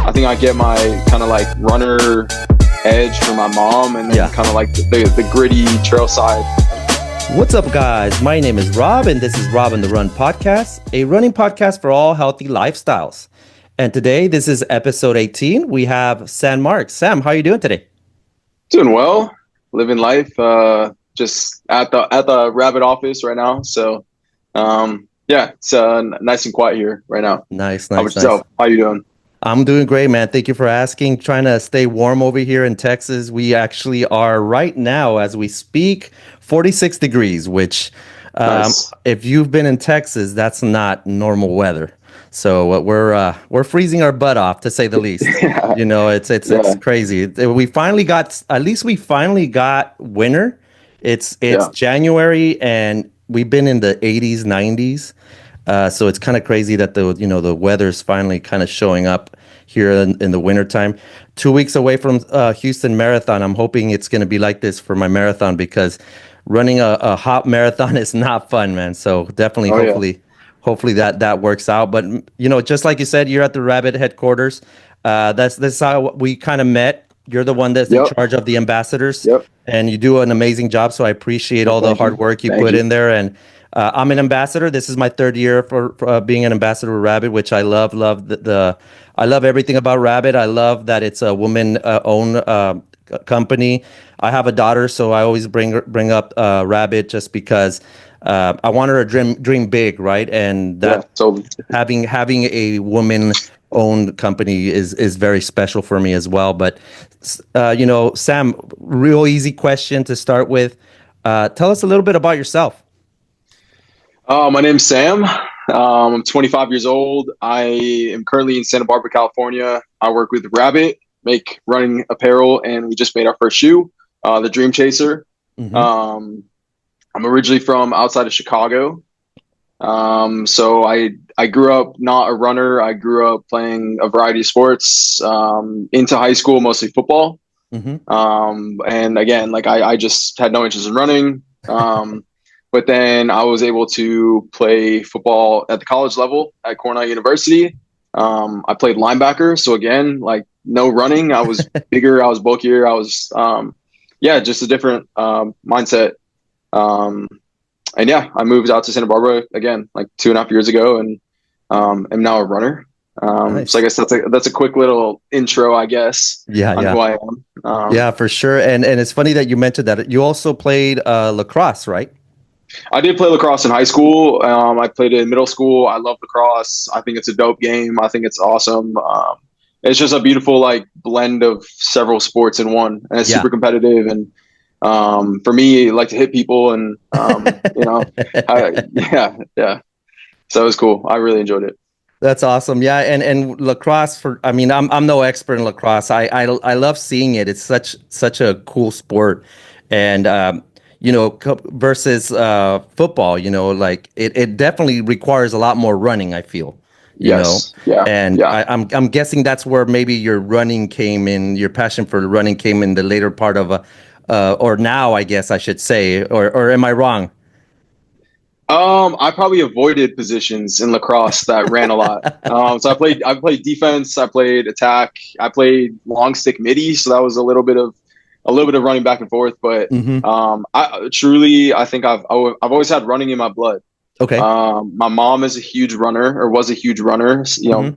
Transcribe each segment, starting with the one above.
I think I get my kind of like runner edge from my mom, and then kind of like the gritty trail side. What's up, guys? My name is Rob, and this is Rob and the Run Podcast, a running podcast for all healthy lifestyles. And today, this is episode 18. We have Sam Marks. Sam, how are you doing today? Doing well, living life. Just at the Rabbit office right now. So, it's nice and quiet here right now. Nice. How about yourself? How you doing? I'm doing great, man. Thank you for asking. Trying to stay warm over here in Texas. We actually are right now, as we speak, 46 degrees, which Nice. if you've been in Texas, that's not normal weather. So we're freezing our butt off, to say the least. Yeah. You know, it's crazy. We finally got winter. It's January, and we've been in the 80s, 90s. So it's kind of crazy that the weather's finally kind of showing up here in the wintertime. 2 weeks away from Houston Marathon. I'm hoping it's going to be like this for my marathon, because running a hot marathon is not fun, man. So definitely, hopefully that works out. But just like you said, you're at the Rabbit headquarters. That's how we kind of met. You're the one that's in charge of the ambassadors, and you do an amazing job. So I appreciate all the hard work you put in there. And I'm an ambassador. This is my third year for being an ambassador with Rabbit, which I love. I love everything about Rabbit. I love that it's a woman-owned company. I have a daughter, so I always bring up Rabbit just because I want her to dream big, right? And that having a woman-owned company is very special for me as well. But Sam, real easy question to start with. Tell us a little bit about yourself. My name's Sam. I'm 25 years old. I am currently in Santa Barbara, California. I work with Rabbit, make running apparel, and we just made our first shoe, the Dream Chaser. Mm-hmm. I'm originally from outside of Chicago. So I grew up not a runner. I grew up playing a variety of sports, into high school, mostly football. Mm-hmm. And again, like I just had no interest in running. But then I was able to play football at the college level at Cornell University. I played linebacker. So again, like no running. I was bigger. I was bulkier. I was, just a different mindset. I moved out to Santa Barbara again, like 2.5 years ago, and am now a runner. Nice. So I guess that's a quick little intro, I guess. Who I am. For sure. And it's funny that you mentioned that you also played lacrosse, right? I did play lacrosse in high school. I played it in middle school. I love lacrosse. I think it's a dope game. I think it's awesome. It's just a beautiful like blend of several sports in one, and it's super competitive. And for me, I like to hit people, and So it was cool. I really enjoyed it. That's awesome. Yeah, and lacrosse I'm no expert in lacrosse. I love seeing it. It's such a cool sport, and versus football, like it definitely requires a lot more running, I feel. I'm guessing that's where maybe your passion for running came in the later part of or now, I guess I should say, or am I wrong? I probably avoided positions in lacrosse that ran a lot. So I played defense, I played attack, I played long stick midi, so that was a little bit of running back and forth. But I think I've always had running in my blood. Okay. My mom is a huge runner, or was a huge runner.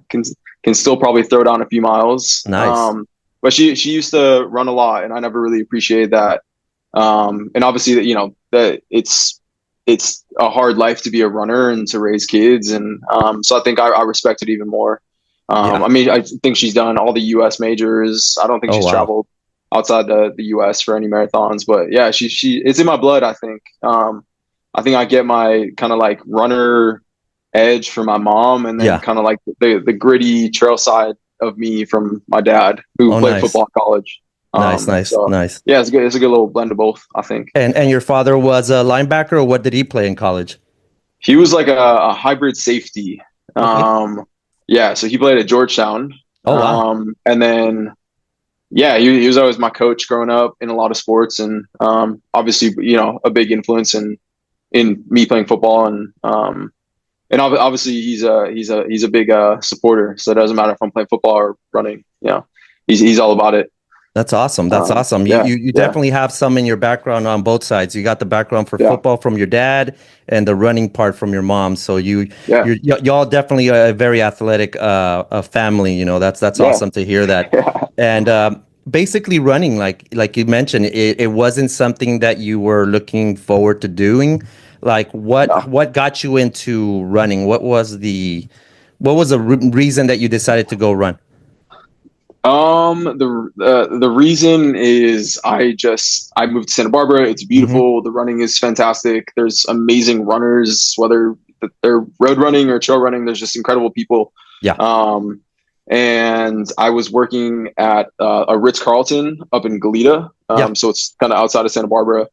Can still probably throw down a few miles. Nice. But she used to run a lot, and I never really appreciated that. And obviously that it's a hard life to be a runner and to raise kids. And so I think I respect it even more. I think she's done all the US majors. I don't think she's traveled outside the US for any marathons, but yeah, she it's in my blood. I think I get my kind of like runner edge from my mom, and then kind of like the gritty trail side of me from my dad, who played football in college. Nice. Yeah, it's good. It's a good little blend of both, I think. And your father was a linebacker, or what did he play in college? He was like a hybrid safety. Okay. So he played at Georgetown. Oh, wow. And then, he was always my coach growing up in a lot of sports, and obviously, a big influence in me playing football. And and obviously he's a big supporter. So it doesn't matter if I'm playing football or running. He's all about it. That's awesome. That's awesome. Yeah, You yeah, definitely have some in your background on both sides. You got the background for yeah, football from your dad and the running part from your mom. So yeah, y'all definitely a very athletic family. That's yeah, awesome to hear that. yeah. And basically running, like you mentioned, it wasn't something that you were looking forward to doing. Like No. what got you into running? What was the reason that you decided to go run? The reason is I moved to Santa Barbara. It's Hmm. beautiful. The running is fantastic. There's amazing runners, whether they're road running or trail running. There's just incredible people. Yeah. Um, and I was working at a Ritz-Carlton up in Goleta. Yeah. So it's kind of outside of Santa Barbara.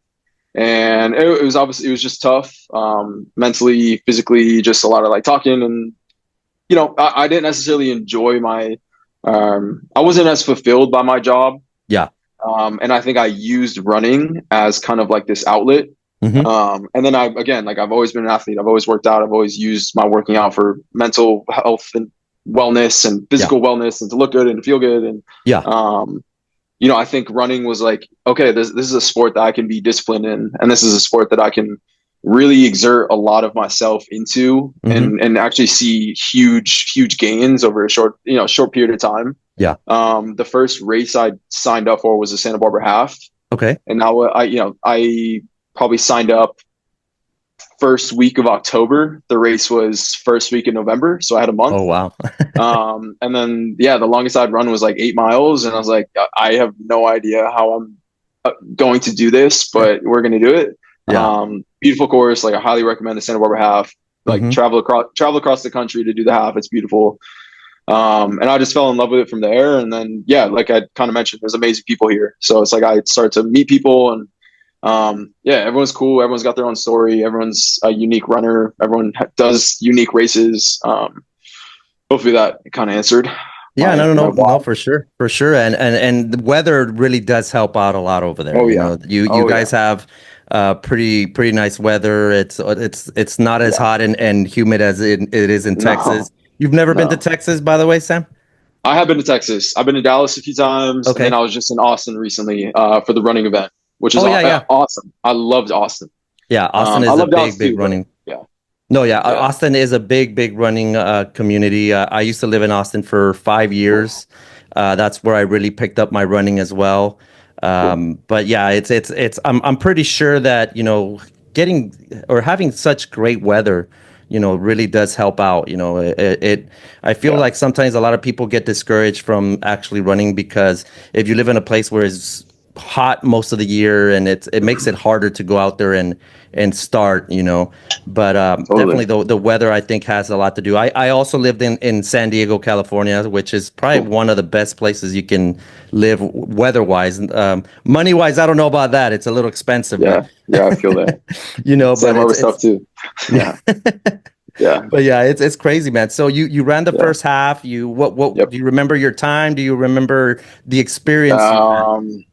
And it was obviously it was just tough, mentally, physically, just a lot of like talking and I didn't necessarily enjoy I wasn't as fulfilled by my job. Yeah. And I think I used running as kind of like this outlet. Hmm. And then again, like I've always been an athlete. I've always worked out. I've always used my working out for mental health and wellness and Yeah. physical wellness and to look good and to feel good. And, Yeah. um, I think running was like, okay, this is a sport that I can be disciplined in, and this is a sport that I can really exert a lot of myself into, Hmm. and actually see huge gains over a short period of time. Yeah. The first race I signed up for was the Santa Barbara half, Okay. and now I probably signed up first week of October. The race was first week in November, so I had a month. Oh, wow. And then the longest I'd run was like 8 miles, and I was like, I have no idea how I'm going to do this, but we're going to do it. Yeah. Beautiful course. Like I highly recommend the Santa Barbara half. Like Hmm. travel across the country to do the half. It's beautiful. And I just fell in love with it from there. And then like I kind of mentioned, there's amazing people here. So it's like I started to meet people, and everyone's cool. Everyone's got their own story. Everyone's a unique runner. Everyone does unique races. Hopefully that kind of answered Yeah, no, no, my no, no, why. for sure, for sure, and the weather really does help out a lot over there. Oh yeah. You Oh yeah. guys have pretty nice weather. It's not as Yeah. hot and humid as it is in No, Texas. You've never been to no. Texas, by the way, Sam? I have been to Texas. I've been to Dallas a few times, and then Okay. I was just in Austin recently for the running event, which is Oh yeah, yeah, awesome. I loved Austin. yeah. Austin I is a love big, Dallas big too, but running. yeah, No, yeah, yeah, Austin is a big running community. I used to live in Austin for five cool, years. That's where I really picked up my running as well. cool. But yeah, it's. I'm pretty sure that getting or having such great weather, really does help out. I feel Yeah, like sometimes a lot of people get discouraged from actually running because if you live in a place where it's hot most of the year and it makes it harder to go out there and start. But totally. definitely the weather I think has a lot to do. I also lived in San Diego, California, which is probably Cool. one of the best places you can live weather wise. Money wise, I don't know about that. It's a little expensive, but Yeah, yeah. I feel that. but Same it's Harbor it's stuff too. Yeah, yeah, but yeah, it's crazy, man. So you ran the yeah. first half. What Yep. do you remember your time? Do you remember the experience you had? Um,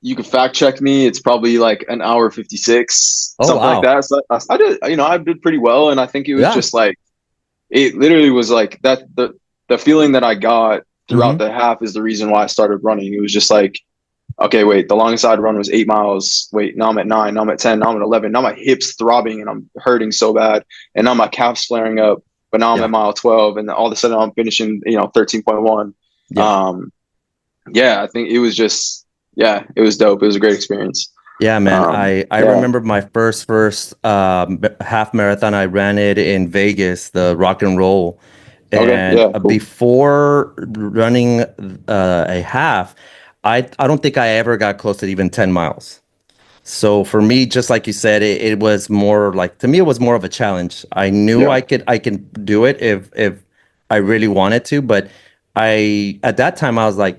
you can fact check me. It's probably like an hour 56, Oh something like wow. that. So I did, I did pretty well, and I think it was Yeah. just like it literally was like that. The feeling that I got throughout Hmm. the half is the reason why I started running. It was just like, okay, wait, the longest I'd run was 8 miles. Wait, now I'm at 9. Now I'm at 10. Now I'm at 11. Now my hips throbbing and I'm hurting so bad, and now my calves flaring up. But now I'm Yeah. at mile 12, and all of a sudden I'm finishing, 13.1. Yeah. Um, yeah, I think it was just, yeah, it was dope. It was a great experience. Yeah, man. I Yeah. remember my first half marathon. I ran it in Vegas, the Rock and Roll, Okay. and Yeah. Cool. before running a half, I don't think I ever got close to even 10 miles. So for me, just like you said, it was more like to me it was more of a challenge. I knew Yeah. I can do it if I really wanted to, but I at that time I was like,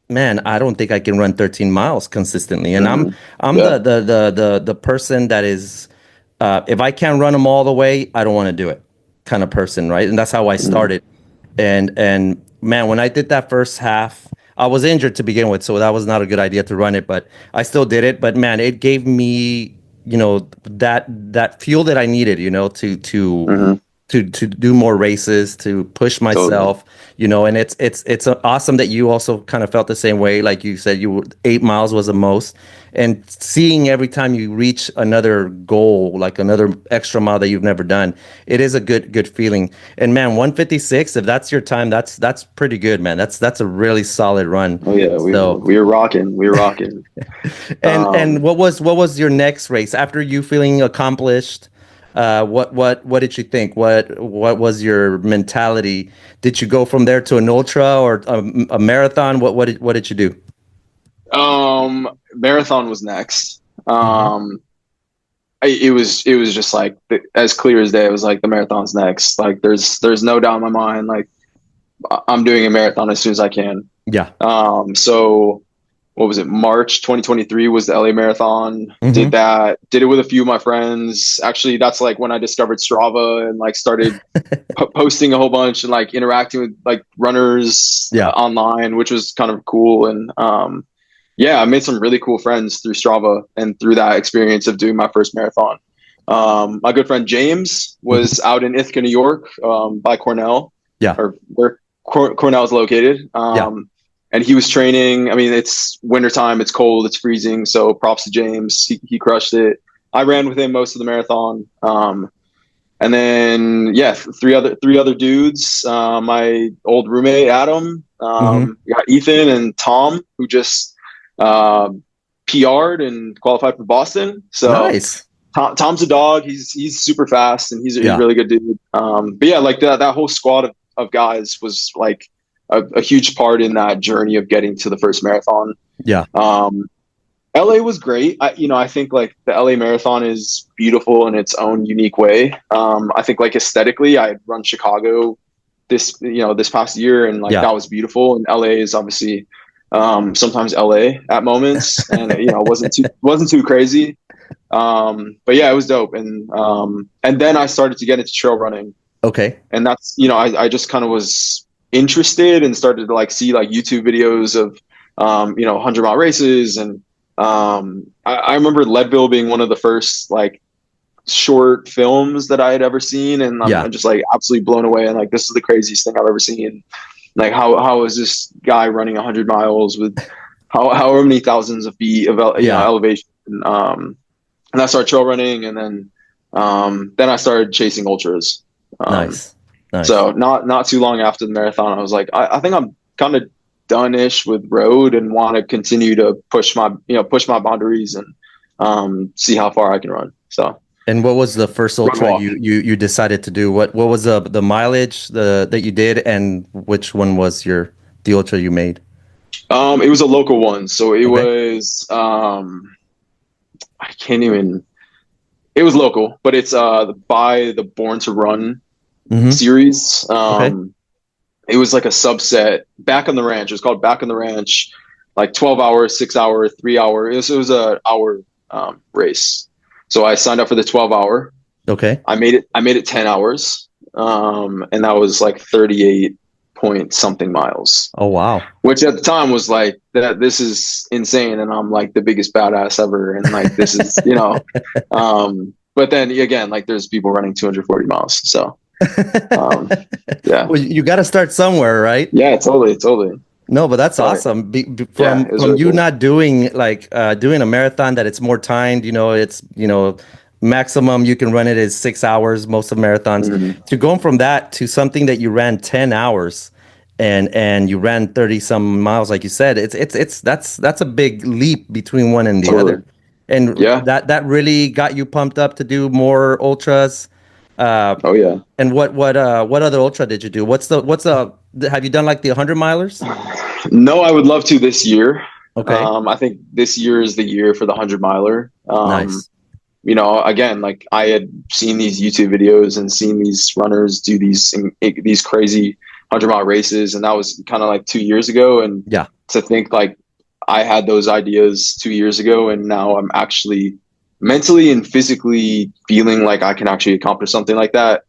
man, I don't think I can run 13 miles consistently. And I'm Hmm. I'm Yeah. the person that is if I can't run them all the way, I don't want to do it kind of person, right? And that's how I Hmm. started. And man, when I did that first half, I was injured to begin with, so that was not a good idea to run it, but I still did it. But man, it gave me that fuel that I needed, Hmm. to do more races, to push Totally. myself, and it's awesome that you also kind of felt the same way. Like you said, 8 miles was the most, and seeing every time you reach another goal, like another extra mile that you've never done, it is a good feeling. And man, 156, if that's your time, that's pretty good, man. That's a really solid run. Oh yeah, So, we were rocking. We were rocking. and Um, what was your next race after you feeling accomplished? What did you think? What was your mentality? Did you go from there to an ultra or a marathon? What did you do? Marathon was next. Hmm. It was just like as clear as day. It was like the marathon's next. Like there's no doubt in my mind. Like I'm doing a marathon as soon as I can. Yeah. So what was it? March 2023 was the LA Marathon. Did Hmm. that. Did it with a few of my friends. Actually, that's like when I discovered Strava and like started posting a whole bunch and like interacting with like runners Yeah. online, which was kind of cool. And yeah, I made some really cool friends through Strava and through that experience of doing my first marathon. My good friend James was Hmm. out in Ithaca, New York, by Cornell, Yeah. or where Cornell is located. Yeah. And he was training. I mean, it's wintertime, it's cold, it's freezing. So props to James. He crushed it. I ran with him most of the marathon. And then yeah, three other dudes. My old roommate Adam. Hmm. We got Ethan and Tom, who just uh, PR'd and qualified for Boston. So Nice. Tom's a dog. He's super fast and he's a Yeah. really good dude. But yeah, like that whole squad of guys was like a huge part in that journey of getting to the first marathon. Yeah. Um, LA was great. I think like the LA Marathon is beautiful in its own unique way. I think like aesthetically, I had run Chicago this past year, and like Yeah. that was beautiful. And LA is obviously sometimes LA at moments, and wasn't too crazy. But yeah, it was dope. And then I started to get into trail running, Okay. and that's I just kind of was interested and started to like see like YouTube videos of 100-mile races. And I remember Leadville being one of the first like short films that I had ever seen, and Yeah. I'm just like absolutely blown away, and like this is the craziest thing I've ever seen. Like how is this guy running 100 miles with however many thousands of feet of Yeah. elevation? And I started trail running, and then I started chasing ultras. Um, Nice. Nice. so not too long after the marathon, I was like, I think I'm kind of done-ish with road and want to continue to push my boundaries and see how far I can run. So And what was the first run ultra walk. you decided to do? What was the mileage that you did, and which one was the ultra you made? It was a local one, so it Okay. was I can't even. It was local, but it's by the Born to Run Hmm. series. Okay. It was like a subset. Back on the Ranch. It was called Back on the Ranch. Like 12 hour, 6 hour, 3 hour. It was a hour race. So I signed up for the 12 hour. Okay. I made it 10 hours, and that was like 38 point something miles, Oh wow. which at the time was like that. This is insane, and I'm like the biggest badass ever, and like this is. But then again, like there's people running 240 miles, so um, yeah, Well, you got to start somewhere, right? yeah, totally. No, but that's But awesome. yeah, From it was from really you cool. not doing like doing a marathon that it's more timed, it's maximum you can run it is 6 hours, most of marathons. Mhm. To going from that to something that you ran 10 hours and you ran 30 some miles, like you said, that's a big leap between one and the Totally. other. And Yeah. that really got you pumped up to do more ultras. Uh, Oh yeah. and what other ultra did you do? Have you done like the 100 milers? No, I would love to this year. Okay. I think this year is the year for the 100-miler. Nice. Again, like I had seen these YouTube videos and seen these runners do these crazy 100-mile races, and that was kind of like 2 years ago. And Yeah. to think like I had those ideas 2 years ago, and now I'm actually mentally and physically feeling like I can actually accomplish something like that.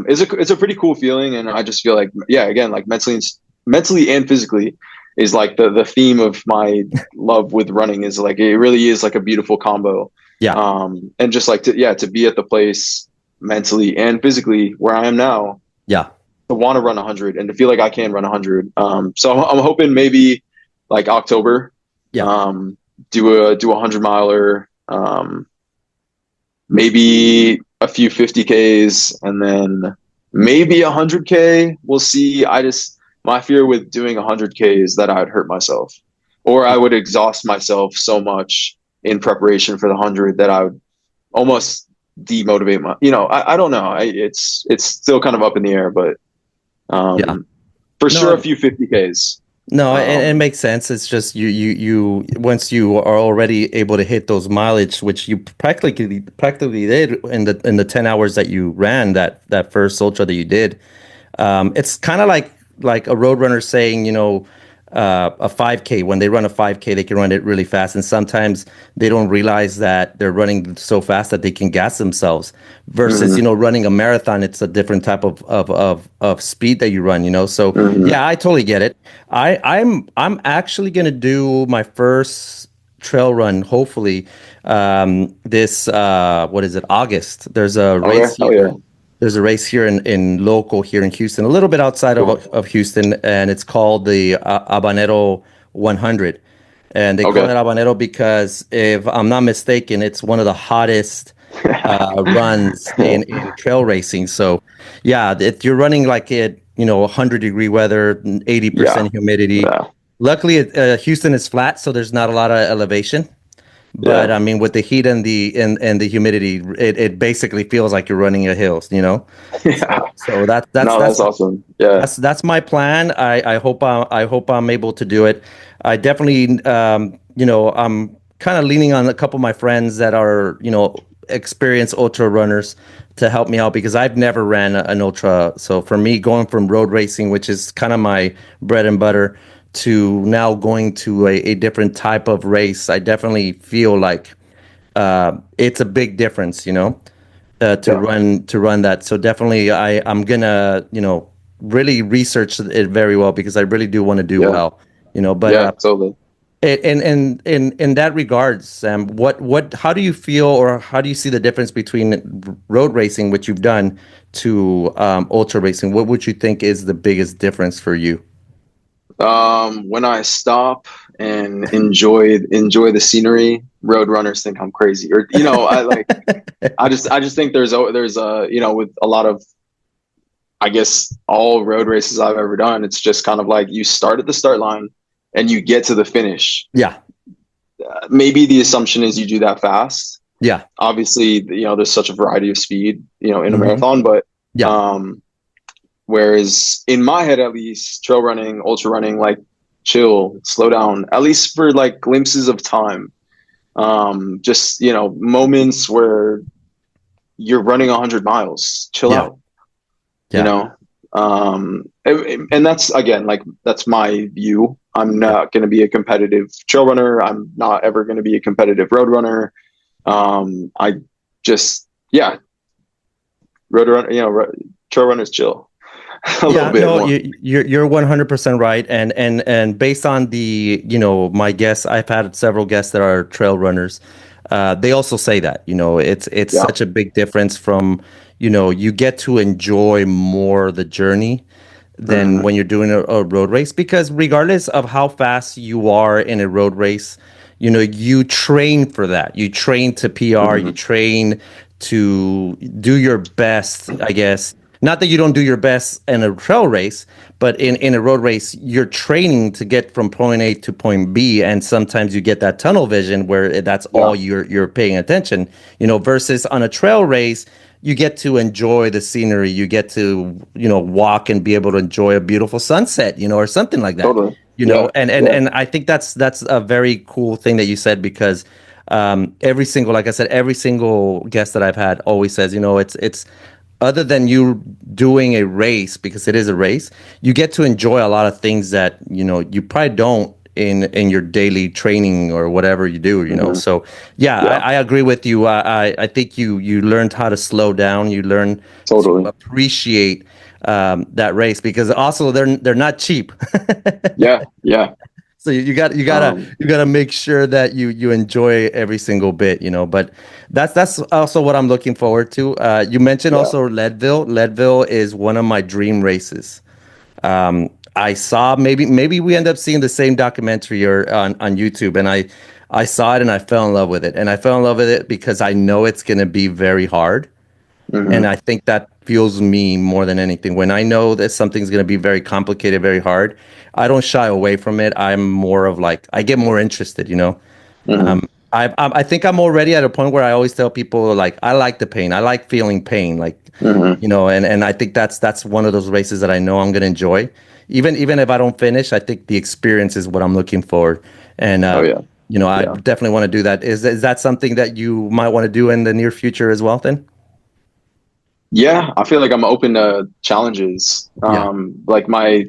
It's a pretty cool feeling, and I just feel like yeah, again, like mentally and physically is like the theme of my love with running is like it really is like a beautiful combo. Yeah. And just like to be at the place mentally and physically where I am now, Yeah. to want to run 100 and to feel like I can run 100. So I'm hoping maybe like October, Yeah. do a 100 miler, maybe a few 50Ks, and then maybe 100K. We'll see. My fear with doing 100K is that I'd hurt myself, or I would exhaust myself so much in preparation for the 100 that I would almost demotivate I don't know. It's still kind of up in the air, but Yeah. for sure a No, few 50Ks. no, it makes sense. It's just you once you are already able to hit those mileage, which you practically did in the 10 hours that you ran that first ultra that you did. It's kind of like a road runner saying, a 5K. When they run a 5K, they can run it really fast, and sometimes they don't realize that they're running so fast that they can gas themselves. Versus, Mhm, running a marathon, it's a different type of speed that you run. So mhm. yeah, I totally get it. I'm actually gonna do my first trail run, hopefully, this what is it, August. There's a Okay, race hell yeah, here. There's a race here in local here in Houston, a little bit outside cool. of Houston, and it's called the Habanero 100. And they call it Okay. Habanero because, if I'm not mistaken, it's one of the hottest runs in trail racing. So, yeah, if you're running like it, 100-degree weather, Yeah, 80% humidity. yeah, Luckily, Houston is flat, so there's not a lot of elevation. But yeah, I mean, with the heat and the humidity, it basically feels like you're running a hills. yeah. So that's No, that's that's awesome. Yeah. that's my plan. I hope I'm able to do it. I definitely, I'm kind of leaning on a couple of my friends that are, experienced ultra runners to help me out, because I've never ran an ultra. So for me, going from road racing, which is kind of my bread and butter, to now going to a different type of race, I definitely feel like it's a big difference, Yeah. to run that. So definitely, I'm gonna, really research it very well, because I really do want to do Yeah. well, But Yeah. Totally. in that regard, Sam, how do you feel, or how do you see the difference between road racing, which you've done, to ultra racing? What would you think is the biggest difference for you? When I stop and enjoy the scenery, road runners think I'm crazy. Or I just think there's with a lot of, I guess, all road races I've ever done, it's just kind of like you start at the start line and you get to the finish. Yeah, Maybe the assumption is you do that fast. yeah, Obviously, there's such a variety of speed, in a hmm, marathon, but yeah, um whereas in my head, at least, trail running, ultra running, like, chill, slow down, at least for like glimpses of time. Just, moments where you're running 100 miles, chill yeah, out, you yeah, know? And that's, again, like, that's my view. I'm yeah. not going to be a competitive trail runner. I'm not ever going to be a competitive road runner. I just, yeah, road runner, trail runners chill a little Yeah, bit no, more. you're 100% right, and based on the, my guests, I've had several guests that are trail runners. They also say that, it's Yeah. such a big difference from, you get to enjoy more the journey than Mhm. when you're doing a road race, because regardless of how fast you are in a road race, you train for that. You train to PR, you Mhm. train to do your best, I guess. Not that you don't do your best in a trail race, but in a road race, you're training to get from point A to point B, and sometimes you get that tunnel vision where that's Yeah. all you're paying attention, versus on a trail race, you get to enjoy the scenery, you get to, walk and be able to enjoy a beautiful sunset, or something like that. Totally. Yeah. Yeah. And I think that's a very cool thing that you said, because every single, like I said, every single guest that I've had always says, it's other than you doing a race, because it is a race, you get to enjoy a lot of things that, you probably don't in your daily training or whatever you do. Mhm. So yeah, Yeah. I agree with you. I think you learned how to slow down. You learn to Totally. appreciate that race, because also they're not cheap. Yeah. Yeah. So Um, you gotta make sure that you enjoy every single bit, you know. But that's also what I'm looking forward to. You mentioned yeah. also Leadville. Leadville is one of my dream races. I saw maybe we end up seeing the same documentary or on YouTube, and I saw it and I fell in love with it, and I fell in love with it because I know it's gonna be very hard. And Hmm. I think that fuels me more than anything. When I know that something's going to be very complicated, very hard, I don't shy away from it. I'm more of like, I get more interested, you know? Hmm. I think I'm already at a point where I always tell people, like, I like the pain. I like feeling pain. Like, Hmm. you know, and I think that's one of those races that I know I'm going to enjoy. Even if I don't finish, I think the experience is what I'm looking for. And, Oh yeah. you know, I Yeah. definitely want to do that. Is that something that you might want to do in the near future as well, then? Yeah. I feel like I'm open to challenges. Yeah. Like my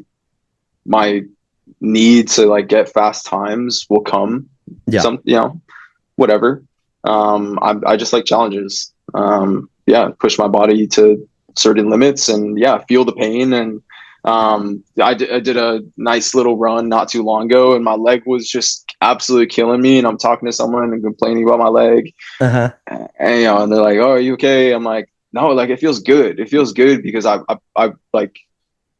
need to like get fast times will come Yeah. some, whatever. I just like challenges. Yeah, push my body to certain limits and yeah, feel the pain. And I did a nice little run not too long ago, and my leg was just absolutely killing me. And I'm talking to someone and complaining about my leg, Uh-huh. and and they're like, "Oh, are you okay?" I'm like, "No, like it feels good. It feels good because I like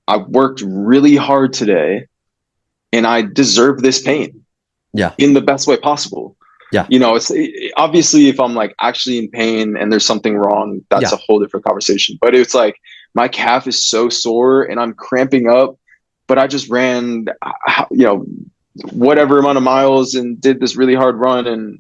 I worked really hard today, and I deserve this pain Yeah. in the best way possible." Yeah. It's obviously if I'm like actually in pain and there's something wrong, that's Yeah. a whole different conversation. But it's like my calf is so sore and I'm cramping up, but I just ran, whatever amount of miles and did this really hard run. And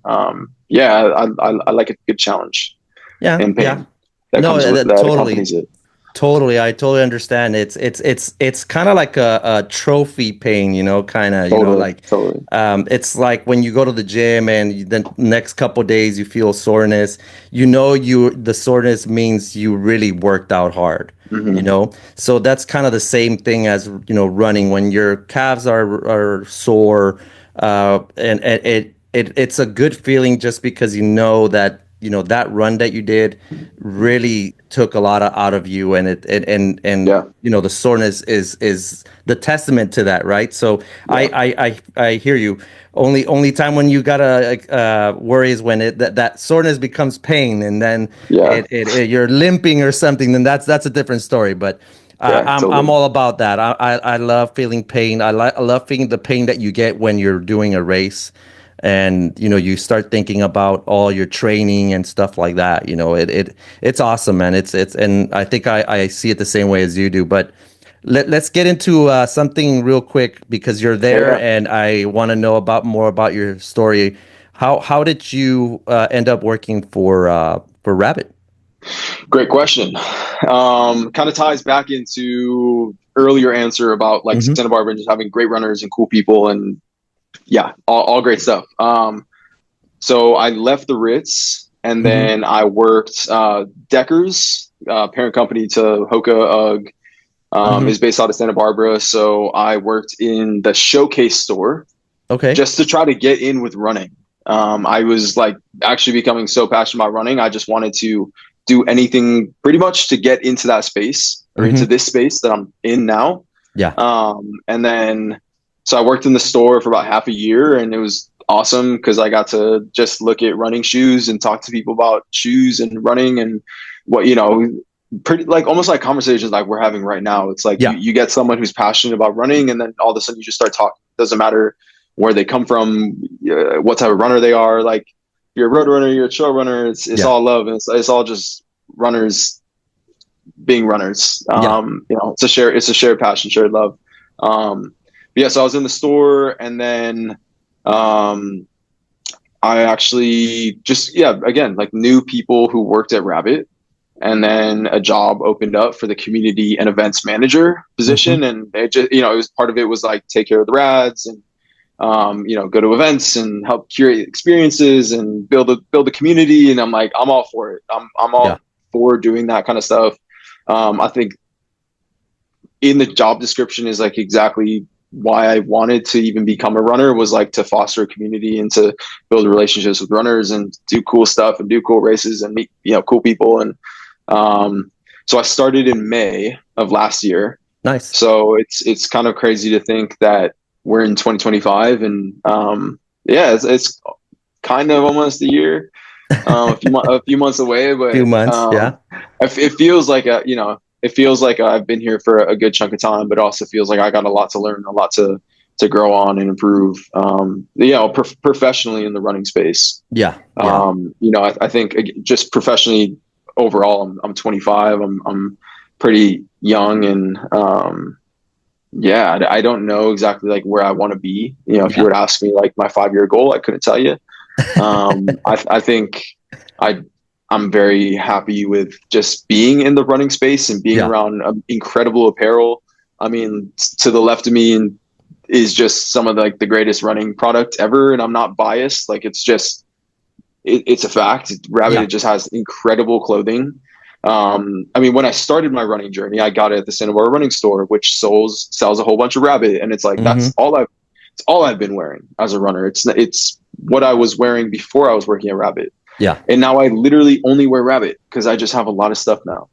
yeah, I like a good challenge Yeah. and Yeah. pain that No, comes with that totally. accompanies it. Totally. I totally understand. It's kind of like a trophy pain, you know, kind of, you know, Totally, like totally. it's like when you go to the gym and the next couple days you feel soreness, you know, the soreness means you really worked out hard, you Hmm. know? So that's kind of the same thing as, you know, running when your calves are sore, and it's a good feeling just because you know that, you know, that run that you did really took a lot out of you, and and Yeah, you know, the soreness is the testament to that, right? So yeah, I hear you. Only time when you gotta worry is when that soreness becomes pain, and then yeah, you're limping or something. Then that's a different story. But yeah, I'm totally. all about that. I love feeling pain. I love feeling the pain that you get when you're doing a race, and you know, you start thinking about all your training and stuff like that. You know, it's awesome, man. It's and I think I see it the same way as you do. But let's get into something real quick because you're Yeah, there yeah. and I want to know about more about your story. How did you end up working for Rabbit? Great question. Kind of ties back into earlier answer about like Hmm. Santa Barbara and just having great runners and cool people and yeah, all great stuff. So I left the Ritz and Hmm. then I worked Deckers, parent company to Hoka UGG, Hmm. is based out of Santa Barbara. So I worked in the showcase store Okay. just to try to get in with running. I was like actually becoming so passionate about running. I just wanted to do anything pretty much to get into that space or into Hmm. this space that I'm in now. Yeah. And then, so I worked in the store for about half a year and it was awesome because I got to just look at running shoes and talk to people about shoes and running and what, pretty like almost like conversations like we're having right now. It's like Yeah. you get someone who's passionate about running and then all of a sudden you just start talking. Doesn't matter where they come from, what type of runner they are. Like you're a road runner, you're a trail runner. It's Yeah. all love, and it's all just runners being runners. Yeah. It's a shared passion, shared love. Yeah, so I was in the store, and then um, I actually just again like knew people who worked at Rabbit, and then a job opened up for the community and events manager Hmm. position, and it just it was part of it was like take care of the rads and go to events and help curate experiences and build a community. And I'm like, I'm all for it. I'm Yeah. all for doing that kind of stuff. I think in the job description is like exactly why I wanted to even become a runner was like to foster a community and to build relationships with runners and do cool stuff and do cool races and meet cool people. And so I started in May of last year. Nice. So it's kind of crazy to think that we're in 2025, and yeah, it's kind of almost a year, a few months away, Few but months, yeah. it feels like it feels like I've been here for a good chunk of time, but also feels like I got a lot to learn, a lot to grow on and improve. Professionally in the running space. Yeah, yeah. I think just professionally overall, I'm 25. I'm pretty young, and yeah, I don't know exactly like where I want to be. If you Yeah. were to ask me like my 5-year goal, I couldn't tell you. I think I I'm very happy with just being in the running space and being Yeah. around incredible apparel. I mean, to the left of me is just some of the greatest running product ever, and I'm not biased. Like it's just it's a fact. Rabbit, Yeah. it just has incredible clothing. I mean, when I started my running journey, I got it at the Santa Barbara running store, which sells a whole bunch of Rabbit, and it's like Hmm. it's all I've been wearing as a runner. It's what I was wearing before I was working at Rabbit, Yeah. and now I literally only wear Rabbit because I just have a lot of stuff now,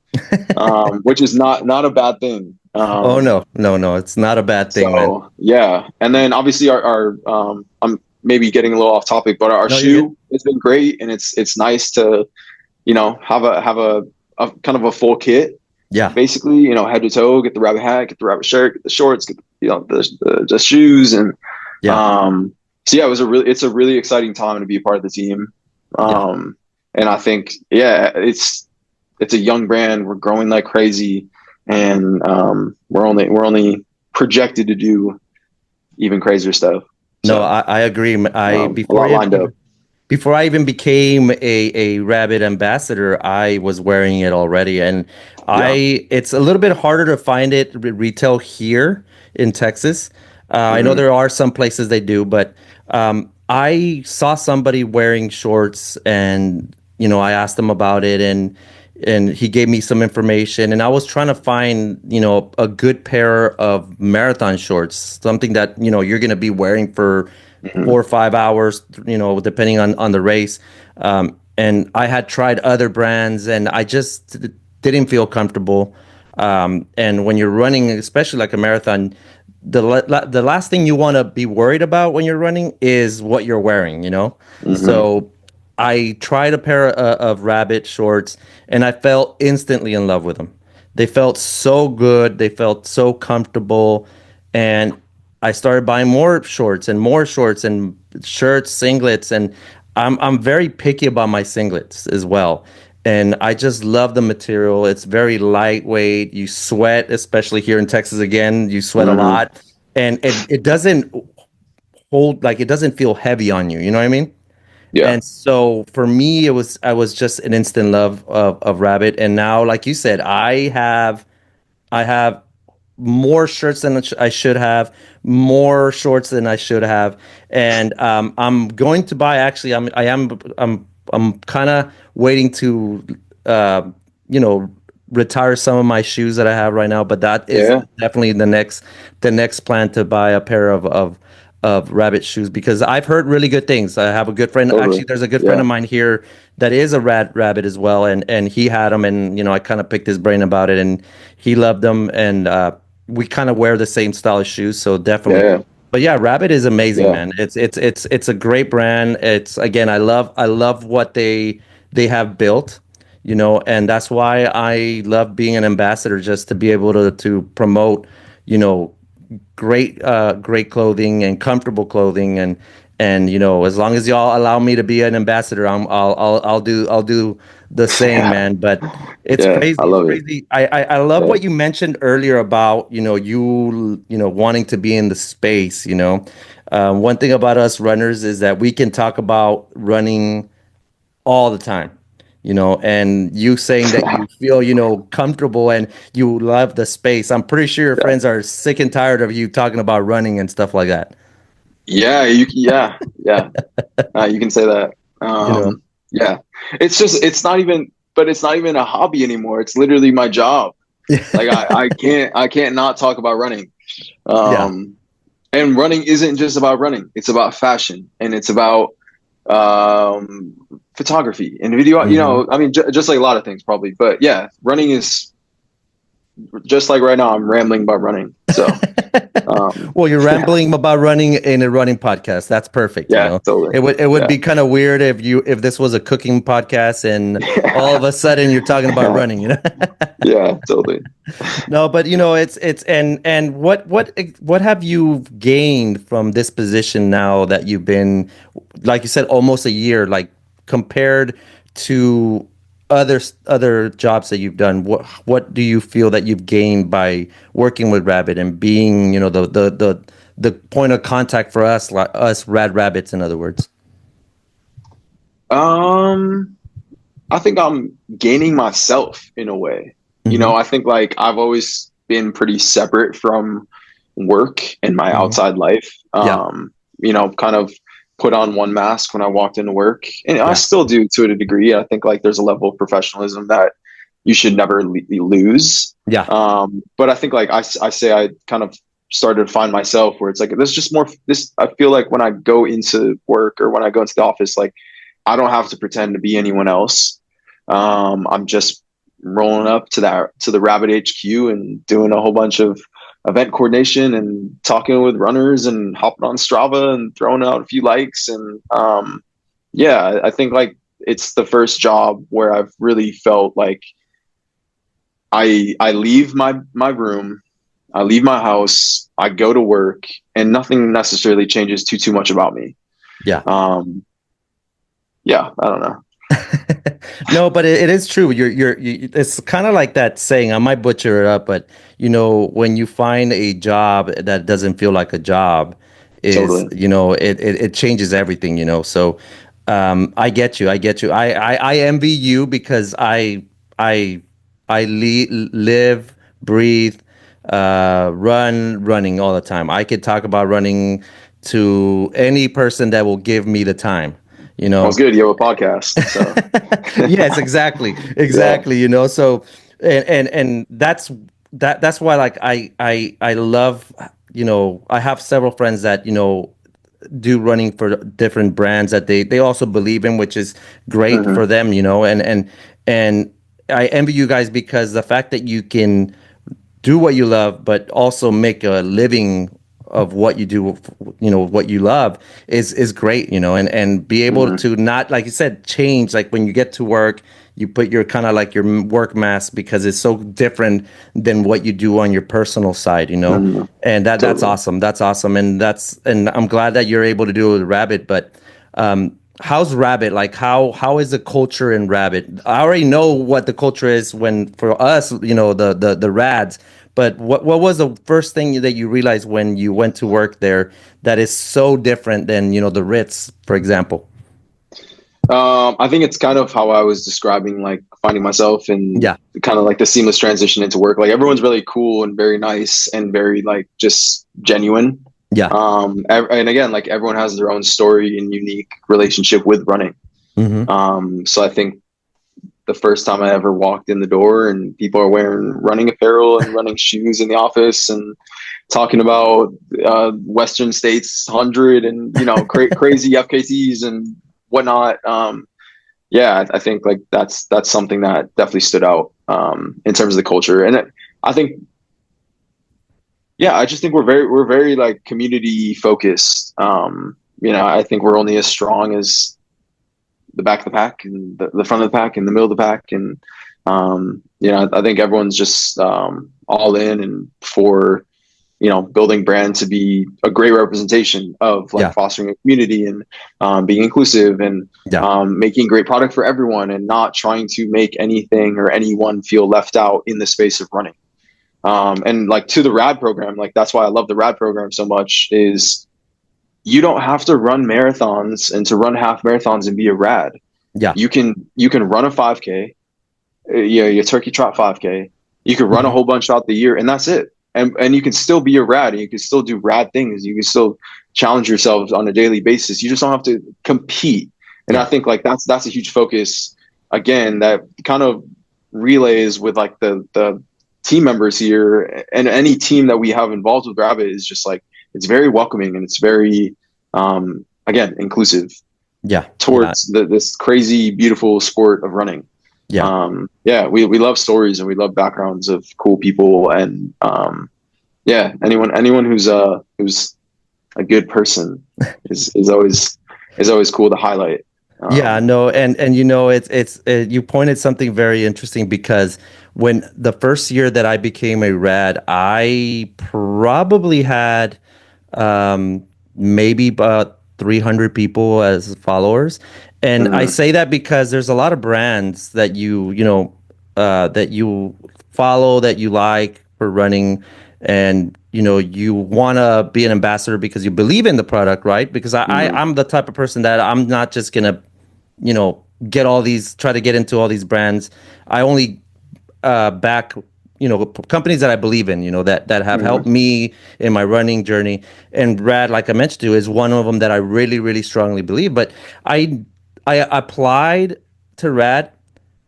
which is not a bad thing. Oh no, no, no. It's not a bad thing, man. So yeah, and then obviously our I'm maybe getting a little off topic, but our No, you're good. shoe has been great, and it's nice to have a kind of a full kit, Yeah. basically, head to toe, get the Rabbit hat, get the Rabbit shirt, get the shorts, get the shoes, and Yeah. so yeah, it's a really exciting time to be a part of the team. Yeah. And I think yeah, it's a young brand. We're growing like crazy, and we're only projected to do even crazier stuff. No, So I agree. I a lot lined up. before I even became a Rabbit ambassador, I was wearing it already, and Yeah. it's a little bit harder to find it retail here in Texas. I know Hmm. there are some places they do, but I saw somebody wearing shorts, and I asked them about it, and he gave me some information, and I was trying to find a good pair of marathon shorts, something that you're going to be wearing for Hmm. 4 or 5 hours, depending on the race. And I had tried other brands, and I just didn't feel comfortable. And when you're running, especially like a marathon, the last thing you want to be worried about when you're running is what you're wearing. Hmm. So I tried a pair of Rabbit shorts, and I fell instantly in love with them. They felt so good. They felt so comfortable, and I started buying more shorts and shirts, singlets, and I'm very picky about my singlets as well. And I just love the material. It's very lightweight. You sweat, especially here in Texas again, you sweat a Hmm. lot. And it doesn't hold, like, it doesn't feel heavy on you. You know what I mean? Yeah. And so for me, I was just an instant love of Rabbit. And now, like you said, I have more shirts than I should have, more shorts than I should have, and I'm going to buy. Actually, I'm kind of waiting to, uh, you know, retire some of my shoes that I have right now. But that is Yeah. definitely the next plan to buy a pair of Rabbit shoes, because I've heard really good things. I have a good friend. Actually, Totally. there's a good friend Yeah. of mine here that is a Rabbit as well, and he had them, and I kind of picked his brain about it, and he loved them, and we kind of wear the same style of shoes, so definitely. Yeah. But yeah, Rabbit is amazing, Yeah. man. It's a great brand. It's, again, I love what they have built, and that's why I love being an ambassador, just to be able to promote, you know, great clothing and comfortable clothing, and as long as y'all allow me to be an ambassador, I'll do the same, Yeah. man. But it's Yeah. I crazy. It's love it. crazy. I love Yeah. what you mentioned earlier about you wanting to be in the space. One thing about us runners is that we can talk about running all the time. And you saying that you feel, comfortable and you love the space. I'm pretty sure your Yeah. friends are sick and tired of you talking about running and stuff like that. Yeah. Yeah. You can say that. You know, Yeah. It's not even a hobby anymore. It's literally my job. Like I can't not talk about running. yeah. Um, and running isn't just about running. It's about fashion, and it's about um, photography and video. Hmm. I mean, just like a lot of things probably, but yeah, running is just like right now, I'm rambling about running. So, Well, you're rambling about running in a running podcast. That's perfect. You yeah, know, totally. it would Yeah. be kind of weird if this was a cooking podcast and all of a sudden you're talking about running. You know. Yeah, totally. No, but it's and what have you gained from this position now that you've been, like you said, almost a year, like compared to other jobs that you've done? What do you feel that you've gained by working with Rabbit and being, the point of contact for us, like us Rad Rabbits, in other words? Um, I think I'm gaining myself in a way. Hmm. I think like I've always been pretty separate from work and my Hmm. outside life. Yeah, Kind of put on one mask when I walked into work, and I yeah, still do to a degree. I think like there's a level of professionalism that you should never lose. yeah, But I think like I say I kind of started to find myself where it's like there's just more this. I feel like when I go into work or when I go into the office, like I don't have to pretend to be anyone else. I'm just rolling up to the Rabbit HQ and doing a whole bunch of event coordination and talking with runners and hopping on Strava and throwing out a few likes. And yeah, I think like it's the first job where I've really felt like I leave my room, I leave my house, I go to work, and nothing necessarily changes too much about me. yeah. Um, yeah, I don't know. No, but it is true. It's kind of like that saying. I might butcher it up, but when you find a job that doesn't feel like a job, is Totally. it changes everything. So I get you. I get you. I envy you because I live, breathe, running all the time. I could talk about running to any person that will give me the time. You Well, it's know, good. You have a podcast, so Yes, exactly, yeah. exactly. So and that's why, like, I love, I have several friends that do running for different brands that they also believe in, which is great Hmm. for them. And I envy you guys because the fact that you can do what you love, but also make a living of what you do, what you love is great, and be able Hmm. to, not, like you said, change, like when you get to work, you put your kind of like your work mask because it's so different than what you do on your personal side, Hmm. and that's Totally. awesome. That's awesome. And I'm glad that you're able to do it with Rabbit, but how's Rabbit? Like, how is the culture in Rabbit? I already know what the culture is when for us, the Rads. But what was the first thing that you realized when you went to work there that is so different than the Ritz, for example? I think it's kind of how I was describing, like finding myself and Yeah, kind of like the seamless transition into work. Like everyone's really cool and very nice and very like just genuine. yeah. And again, like everyone has their own story and unique relationship with running. Hmm. So I think the first time I ever walked in the door and people are wearing running apparel and running shoes in the office and talking about Western States 100 and crazy FKTs and whatnot. Yeah, I think like that's something that definitely stood out in terms of the culture, and I think yeah, I just think we're very like community focused. I think we're only as strong as the back of the pack and the front of the pack and the middle of the pack, and I think everyone's just all in and for building brand to be a great representation of like Yeah, fostering a community and being inclusive and yeah, making great product for everyone and not trying to make anything or anyone feel left out in the space of running. And like to the RAD program, like that's why I love the RAD program so much is you don't have to run marathons and to run half marathons and be a RAD. yeah. You can run a 5K, your turkey trot 5K. You can run a Hmm. whole bunch out the year, and that's it. And you can still be a rad, and you can still do rad things. You can still challenge yourselves on a daily basis. You just don't have to compete. And I Yeah, think like that's a huge focus. Again, that kind of relays with like the team members here and any team that we have involved with Rabbit is just like it's very welcoming and it's very again inclusive yeah, yeah. towards this crazy beautiful sport of running. Yeah. Yeah, we love stories and we love backgrounds of cool people, and yeah, anyone who's a good person is always cool to highlight. Yeah, no, and you know, you pointed something very interesting because when the first year that I became a rad, I probably had maybe about 300 people as followers. And I Mhm, say that because there's a lot of brands that that you follow, that you like for running, and you want to be an ambassador because you believe in the product, right? Because mhm, I'm the type of person that I'm not just gonna try to get into all these brands. I only back companies that I believe in, that have mhm, helped me in my running journey. And Rad, like I mentioned to you, is one of them that I really, really strongly believe. But I applied to Rad,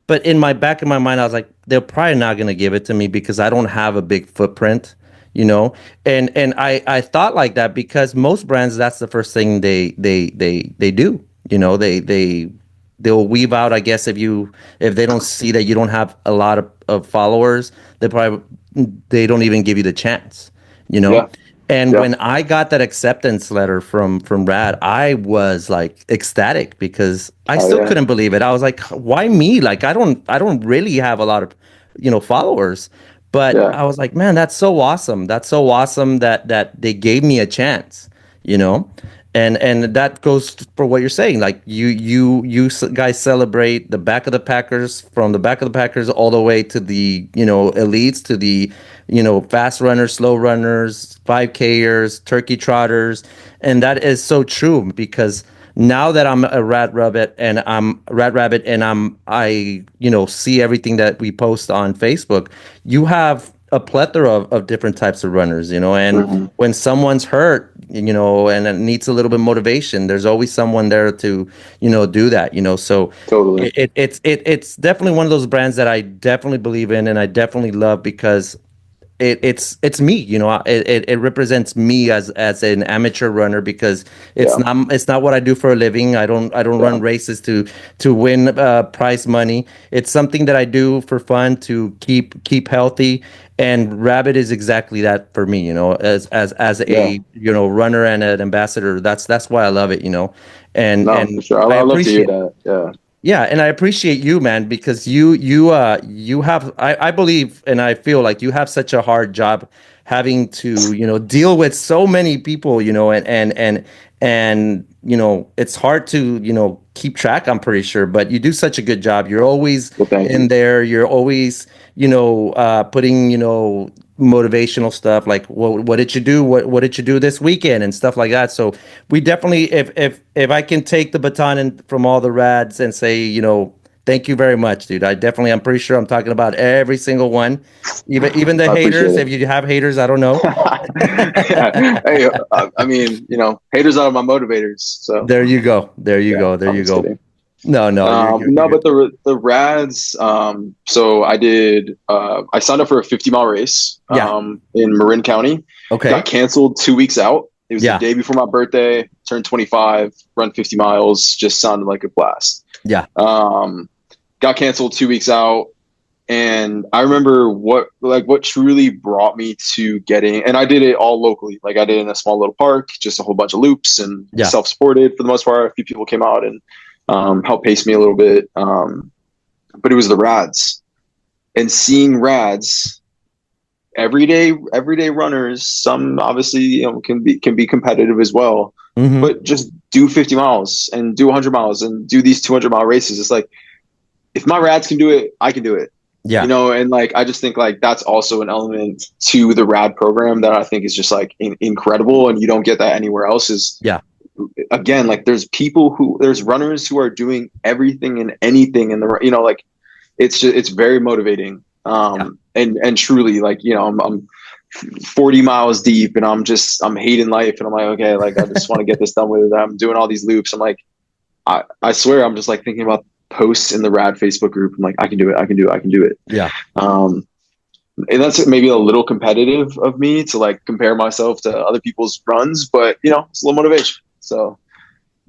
but in my back of my mind, I was like, they're probably not going to give it to me because I don't have a big footprint, you know. And I thought like that because most brands, that's the first thing they do. They'll weave out, I guess, if they don't see that you don't have a lot of followers, they don't even give you the chance, you know. yeah, And yeah, when I got that acceptance letter from Rad, I was like ecstatic because I oh still yeah, couldn't believe it. I was like, why me? Like I don't really have a lot of, followers. But yeah, I was like, man, that's so awesome. That's so awesome that they gave me a chance, you know? And that goes for what you're saying. Like guys celebrate the back of the Packers, from the back of the Packers all the way to the, elites, to the, fast runners, slow runners, 5Kers, turkey trotters. And that is so true because now that I'm a rat rabbit and I see everything that we post on Facebook, you have a plethora of different types of runners, and mhm, when someone's hurt, and it needs a little bit of motivation, there's always someone there to, do that, so totally, it's definitely one of those brands that I definitely believe in and I definitely love because it's me, it represents me as an amateur runner because yeah, it's not what I do for a living. I don't yeah, run races to win prize money. It's something that I do for fun to keep healthy, and Rabbit is exactly that for me, as yeah. a runner and an ambassador. That's why I love it, and No, for and sure. I I love to hear appreciate. that. Yeah, Yeah, and I appreciate you, man, because you have, I believe and I feel like you have such a hard job having to, deal with so many people, and it's hard to, keep track, I'm pretty sure, but you do such a good job. You're always well, thank in you. there, you're always, putting, motivational stuff like what did you do? What did you do this weekend and stuff like that. So we definitely, if I can take the baton from all the rads and say, thank you very much, dude. I'm pretty sure I'm talking about every single one, even the I appreciate haters. it. If you have haters, I don't know. Yeah. Hey, I mean, haters are my motivators. So There you go. There you yeah, go. There I'm you just go. kidding. No, you're No, good. but the Rads. So I did. I signed up for a 50-mile race Yeah. in Marin County. Got Okay. canceled 2 weeks out. It was the Yeah. day before my birthday. Turned 25. Run 50 miles. Just sounded like a blast. Yeah. Um, got canceled 2 weeks out. And I remember what truly brought me to getting, and I did it all locally. Like I did it in a small little park, just a whole bunch of loops and Yeah. self-supported for the most part. A few people came out and helped pace me a little bit. But it was the Rads, and seeing Rads everyday runners. Some obviously can be competitive as well, Mm-hmm. but just do 50 miles and do 100 miles and do these 200-mile races. It's like, if my Rads can do it, I can do it. Yeah. And like I just think like that's also an element to the Rad program that I think is just like incredible, and you don't get that anywhere else. Is Yeah. again, like there's runners who are doing everything and anything in the like it's very motivating. Yeah. And truly, like, I'm 40 miles deep and I'm hating life, and I'm like, okay, like I just want to get this done with. I'm doing all these loops. I'm like, I swear I'm just like thinking about posts in the Rad Facebook group. I'm like, I can do it. I can do it. I can do it. Yeah. Um, and that's maybe a little competitive of me to like compare myself to other people's runs, but it's a little motivation. So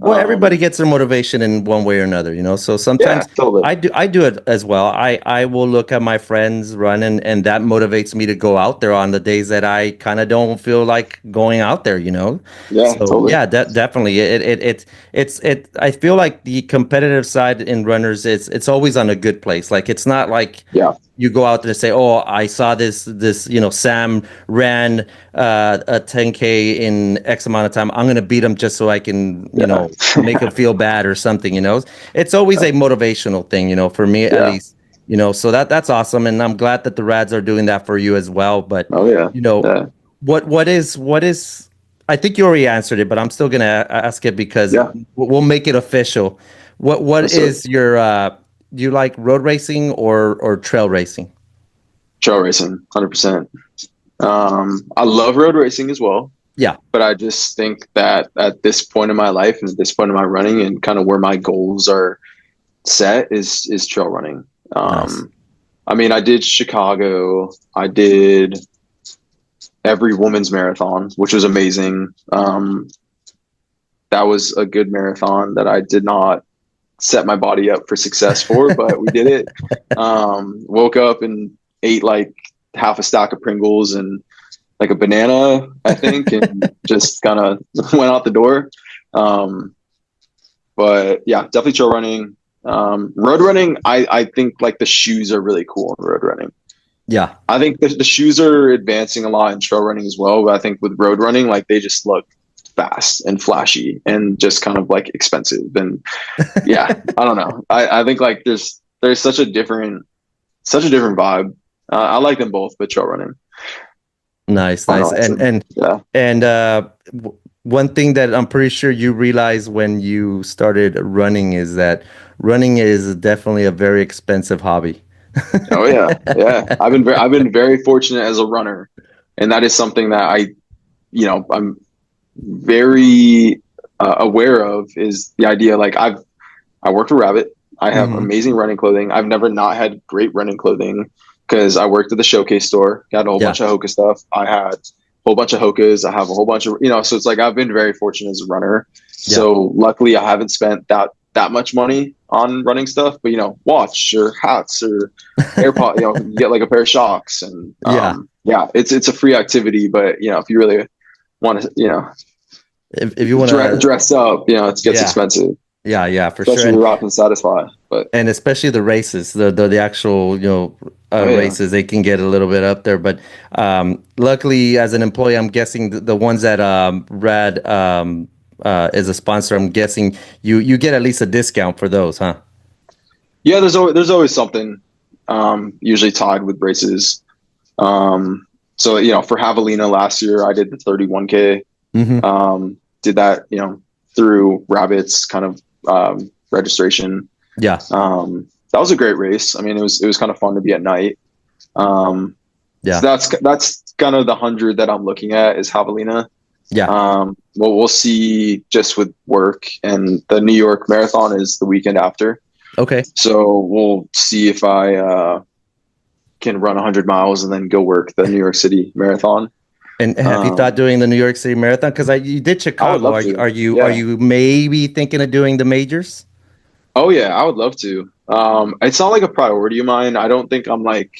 Well, everybody gets their motivation in one way or another, you know. So Yeah, sometimes totally. I do it as well. I will look at my friends run and that motivates me to go out there on the days that I kind of don't feel like going out there, you know. Yeah, So totally. yeah, definitely. It's I feel like the competitive side in runners it's always on a good place. Like it's not like Yeah, you go out there and say, "Oh, I saw this, you know, Sam ran a 10K in X amount of time. I'm gonna beat him just so I can, you yeah, know, make him feel bad or something." You know, it's always a motivational thing, you know, for me at yeah. least. You know, so that's awesome, and I'm glad that the Rads are doing that for you as well. But Oh yeah, you know, yeah, what is? I think you already answered it, but I'm still gonna ask it because yeah. we'll make it official. What That's it. is your do you like road racing or trail racing? Trail racing, 100%. I love road racing as well, Yeah, but I just think that at this point in my life and at this point in my running and kind of where my goals are set is trail running. nice. I mean, I did Chicago. I did every women's marathon, which was amazing. That was a good marathon that I did not set my body up for success for, but we did it. Woke up and ate like half a stack of Pringles and like a banana, I think, and just kind of went out the door. Um, but yeah, definitely trail running. Road running, I think like the shoes are really cool in road running. Yeah. I think the shoes are advancing a lot in trail running as well. But I think with road running, like they just look fast and flashy and just kind of like expensive. And yeah, I don't know. I think like there's such a different vibe. I like them both, but trail running. Nice, I don't nice. know. Yeah. And one thing that I'm pretty sure you realized when you started running is that running is definitely a very expensive hobby. Oh yeah, yeah. I've been very fortunate as a runner, and that is something that I'm very aware of is the idea. Like I work for Rabbit. I have Hmm. amazing running clothing. I've never not had great running clothing because I worked at the Showcase store. Got a whole Yeah, bunch of Hoka stuff. I had a whole bunch of Hokas. I have a whole bunch of so it's like I've been very fortunate as a runner. yeah, So luckily I haven't spent that much money on running stuff, but watch or hats or AirPod, you get like a pair of shocks and yeah. yeah, it's a free activity, but if you really want to, If you want to, dress up, it gets yeah, expensive, yeah, for sure. especially if you're rocking Satisfy. But And especially the races, the actual, you know, oh yeah, races, they can get a little bit up there. But luckily, as an employee, I'm guessing the ones that Rad is a sponsor, I'm guessing you get at least a discount for those, huh? yeah. There's always something, usually tied with races. So for Javelina last year, I did the 31K. Hmm. Did that through Rabbit's kind of registration. Yeah, That was a great race. I mean, it was kind of fun to be at night. So yeah, that's kind of the 100 that I'm looking at is Javelina. yeah. Well, we'll see just with work, and the New York Marathon is the weekend after. Okay. So we'll see if I can run 100 miles and then go work the New York City Marathon. And have you thought doing the New York City Marathon? Because you did I would Chicago. love Are you to. are you are Yeah. you maybe thinking of doing the majors? Oh yeah, I would love to. It's not like a priority of mine. I don't think I'm like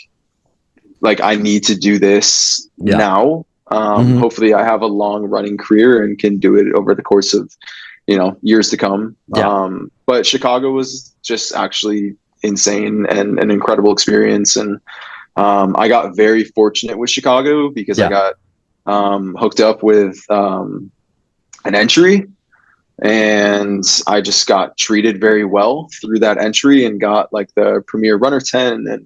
I need to do this Yeah. now. Hmm. Hopefully I have a long running career and can do it over the course of, years to come. Yeah. But Chicago was just actually insane and an incredible experience. And I got very fortunate with Chicago because I Yeah. got hooked up with an entry, and I just got treated very well through that entry and got like the premier runner 10. And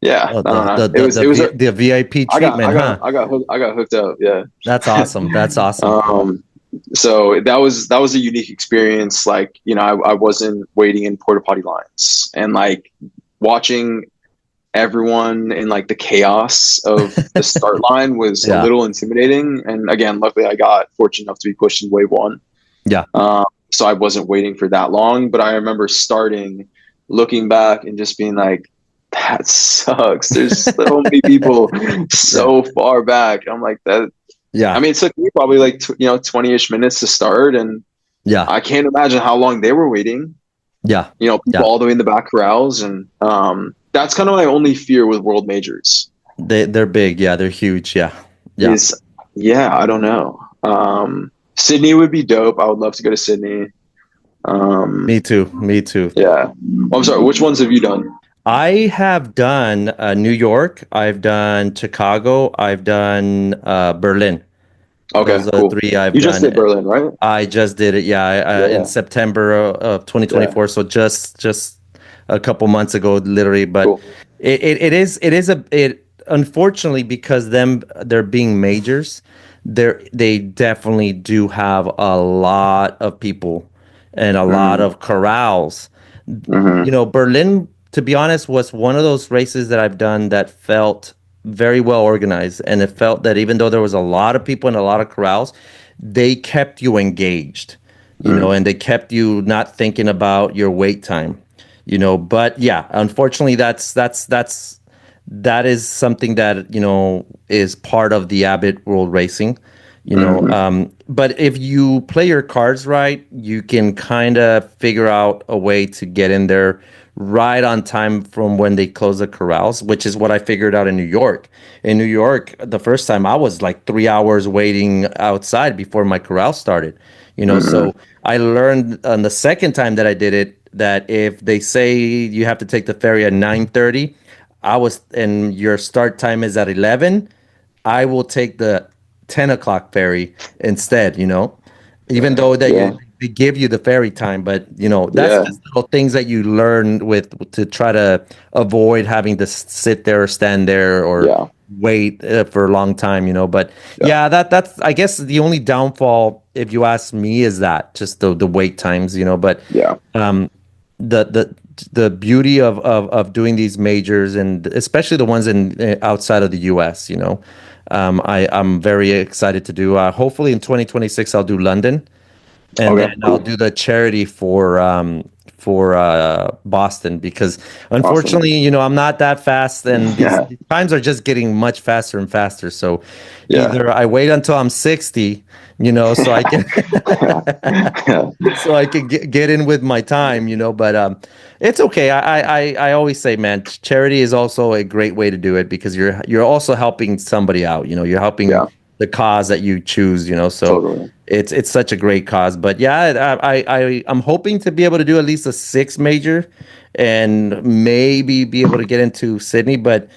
yeah, Oh, I don't know. the It the was the, it was v, a the VIP I got treatment, I huh? got I got hooked, I got hooked up. Yeah. That's awesome. That's awesome. So that was a unique experience. Like, I wasn't waiting in porta potty lines, and like watching everyone in like the chaos of the start line was a Yeah. little intimidating. And again, luckily I got fortunate enough to be pushed in wave one. Yeah. So I wasn't waiting for that long, but I remember starting, looking back and just being like, that sucks. There's so many people Yeah. so far back. I'm like that. I Yeah. mean, it took me probably like 20-ish minutes to start, and Yeah. I can't imagine how long they were waiting. Yeah. You know, people Yeah. all the way in the back corrals, and that's kind of my only fear with world majors. They're big. Yeah, they're huge. Yeah. Yeah. Is yeah, I don't know. Sydney would be dope. I would love to go to Sydney. Me too. Me too. Yeah. Oh, I'm sorry. Which ones have you done? I have done New York. I've done Chicago. I've done Berlin. Okay, Those are cool. three I've You just done. did Berlin, right? I just did it. Yeah, in Yeah, September of yeah, 2024. So just a couple months ago, literally. But cool. it unfortunately because they're being majors. They definitely do have a lot of people and a lot Mm, of corrals. hmm Berlin, to be honest, was one of those races that I've done that felt very well organized. And it felt that even though there was a lot of people and a lot of corrals, they kept you engaged, mm, and they kept you not thinking about your wait time, But yeah, unfortunately, that is something that, is part of the Abbott World Racing. hmm But if you play your cards right, you can kind of figure out a way to get in there right on time from when they close the corrals, which is what I figured out in New York. In New York, the first time I was like 3 hours waiting outside before my corral started, hmm So I learned on the second time that I did it that if they say you have to take the ferry at 9:30, and your start time is at 11, I will take the 10 o'clock ferry instead, even though that Yeah, they give you the ferry time, but that's yeah, just little things that you learn with to try to avoid having to sit there or stand there or yeah, wait for a long time, but yeah, yeah, that's I guess the only downfall, if you ask me, is that just the wait times, but yeah. um the beauty of doing these majors, and especially the ones in outside of the US, I'm very excited to do. Hopefully in 2026 I'll do London, and then Okay, I'll cool. do the charity for Boston, because Awesome. unfortunately, I'm not that fast, and Yeah, these times are just getting much faster and faster. So yeah, either I wait until I'm 60, so I can yeah, yeah, so I can get in with my time, but it's okay. I always say, man, charity is also a great way to do it, because you're also helping somebody out. You're helping yeah, the cause that you choose. So totally. it's such a great cause. But yeah, I'm hoping to be able to do at least a six major, and maybe be able to get into Sydney. But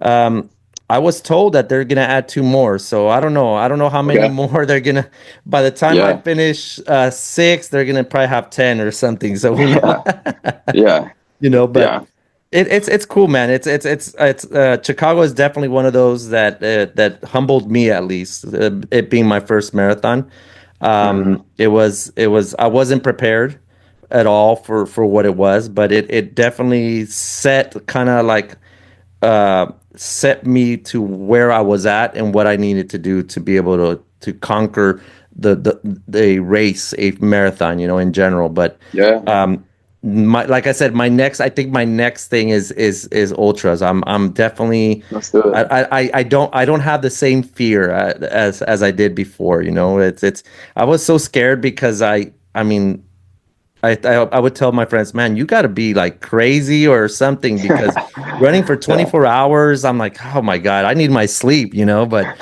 um, I was told that they're gonna add two more, so I don't know. I don't know how many Okay. more they're gonna. By the time I Yeah, finish six, they're gonna probably have 10 or something. So who knows? yeah, yeah, But yeah, it's cool, man. It's Chicago is definitely one of those that humbled me, at least, it being my first marathon. hmm It was I wasn't prepared at all for what it was, but it definitely set me to where I was at and what I needed to do to be able to conquer the race, a marathon, in general. But yeah. um, like I said, I think my next thing is ultras. I'm definitely. Let's do it. I don't have the same fear as I did before. It's I was so scared because I mean I would tell my friends, man, you got to be like crazy or something, because running for Yeah, 24 hours, I'm like, oh my God, I need my sleep, But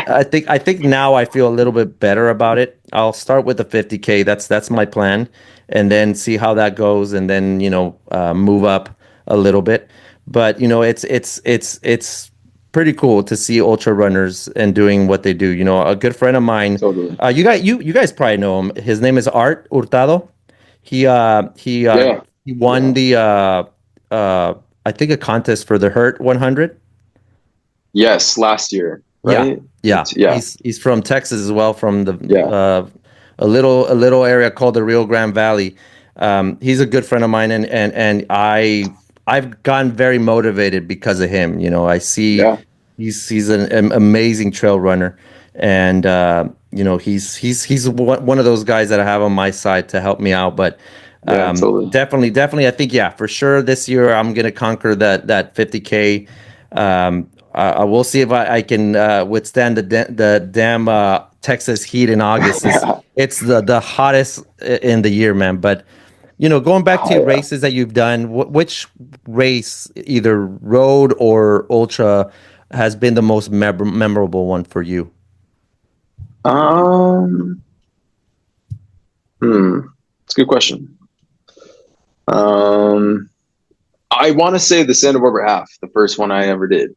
I think now I feel a little bit better about it. I'll start with the 50K. That's my plan, and then see how that goes, and then move up a little bit. But it's pretty cool to see ultra runners and doing what they do. A good friend of mine, totally. you guys probably know him. His name is Art Hurtado. He uh he uh Yeah, he won yeah. the I think a contest for the Hurt 100. Yes, last year, Yeah. right? Yeah. Yeah, He's from Texas as well, from the yeah, a little area called the Rio Grande Valley. He's a good friend of mine, and I've gotten very motivated because of him. I see yeah, he's an amazing trail runner, and he's one of those guys that I have on my side to help me out. But yeah, totally. definitely, I think, yeah, for sure this year I'm gonna conquer that 50K. I will see if I can withstand the damn Texas heat in August is it's the hottest in the year, man. But going back to your races that you've done, which race, either road or ultra, has been the most memorable one for you? It's a good question. I want to say the Santa Barbara half, the first one I ever did.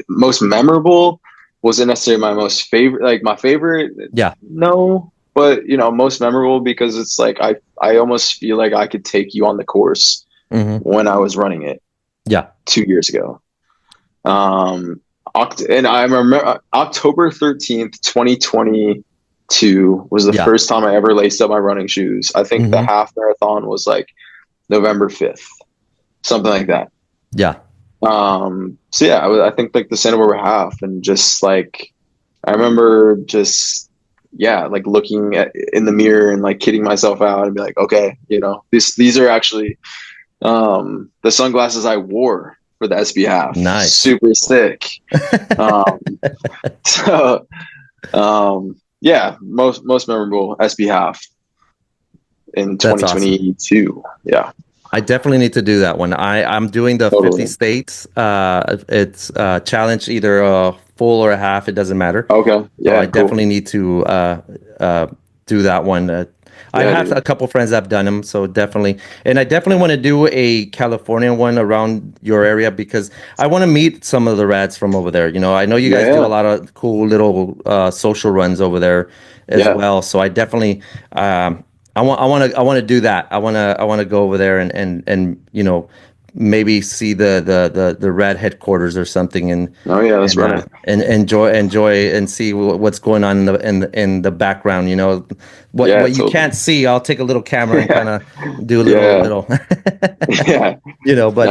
Most memorable wasn't necessarily my most favorite, like my favorite. Yeah. No, but most memorable because it's like I almost feel like I could take you on the course when I was running it. Yeah. 2 years ago. And I remember October 13th, 2022 was the first time I ever laced up my running shoes. I think the half marathon was like November 5th, something like that. Yeah. So yeah, I think like the Santa Barbara half, and just like, I remember just, like looking in the mirror and like kidding myself out and be like, okay, these are actually, the sunglasses I wore for the SB half. Nice. Super sick. So, most memorable SB half in 2022. Awesome. Yeah. I definitely need to do that one. I'm doing the 50 states. It's challenge, either a full or a half. It doesn't matter. Okay. Yeah. So I definitely need to do that one. I have a couple friends that have done them, so definitely. And I definitely want to do a California one around your area, because I want to meet some of the rads from over there. I know you guys do a lot of cool little social runs over there as well. So I definitely I want to do that. I want to go over there and maybe see the rad headquarters or something, and that's right. And enjoy and see what's going on in the background. What you can't see. I'll take a little camera and kind of do a little. But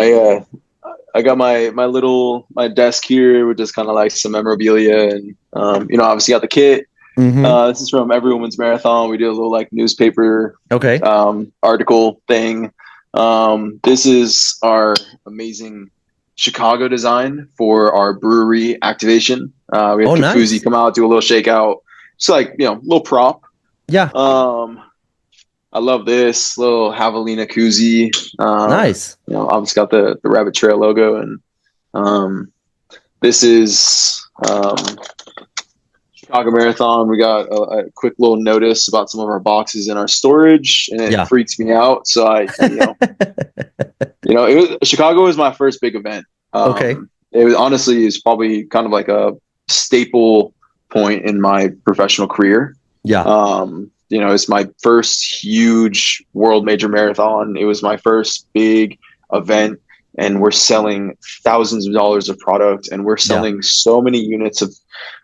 I got my desk here with just kind of like some memorabilia, and obviously got the kit. This is from Every Woman's Marathon. We did a little like newspaper article thing. This is our amazing Chicago design for our brewery activation. We had Kafuzi come out, do a little shakeout. It's like, little prop. Yeah. I love this little Javelina koozie. Nice. Obviously got the Rabbit Trail logo, and this is Chicago Marathon. We got a quick little notice about some of our boxes in our storage, and it freaks me out. So Chicago was my first big event. It was honestly is probably kind of like a staple point in my professional career. Yeah. It's my first huge world major marathon. It was my first big event, and we're selling thousands of dollars of product, and we're selling so many units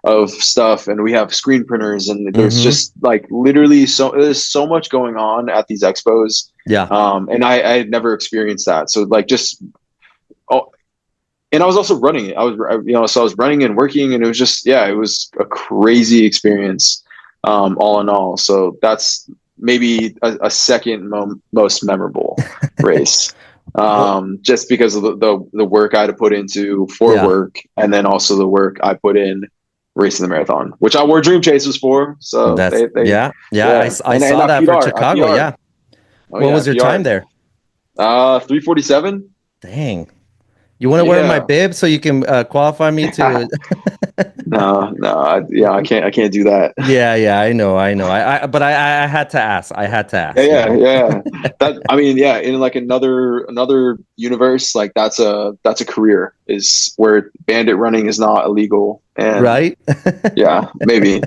of stuff, and we have screen printers, and there's just like literally there's so much going on at these expos. And I had never experienced that. So like and I was also running it. I was running and working, and it was just, it was a crazy experience, all in all. So that's maybe a second most memorable race. Just because of the work I had to put into work, and then also the work I put in racing the marathon, which I wore Dream Chasers for. So I saw that for Chicago. Yeah. What was your time there? 3:47. Dang. You want to wear my bib so you can qualify me to? No, I can't do that. Yeah, I know. But I had to ask. Yeah. In like another universe, like that's a career, is where bandit running is not illegal. And right? Yeah, maybe.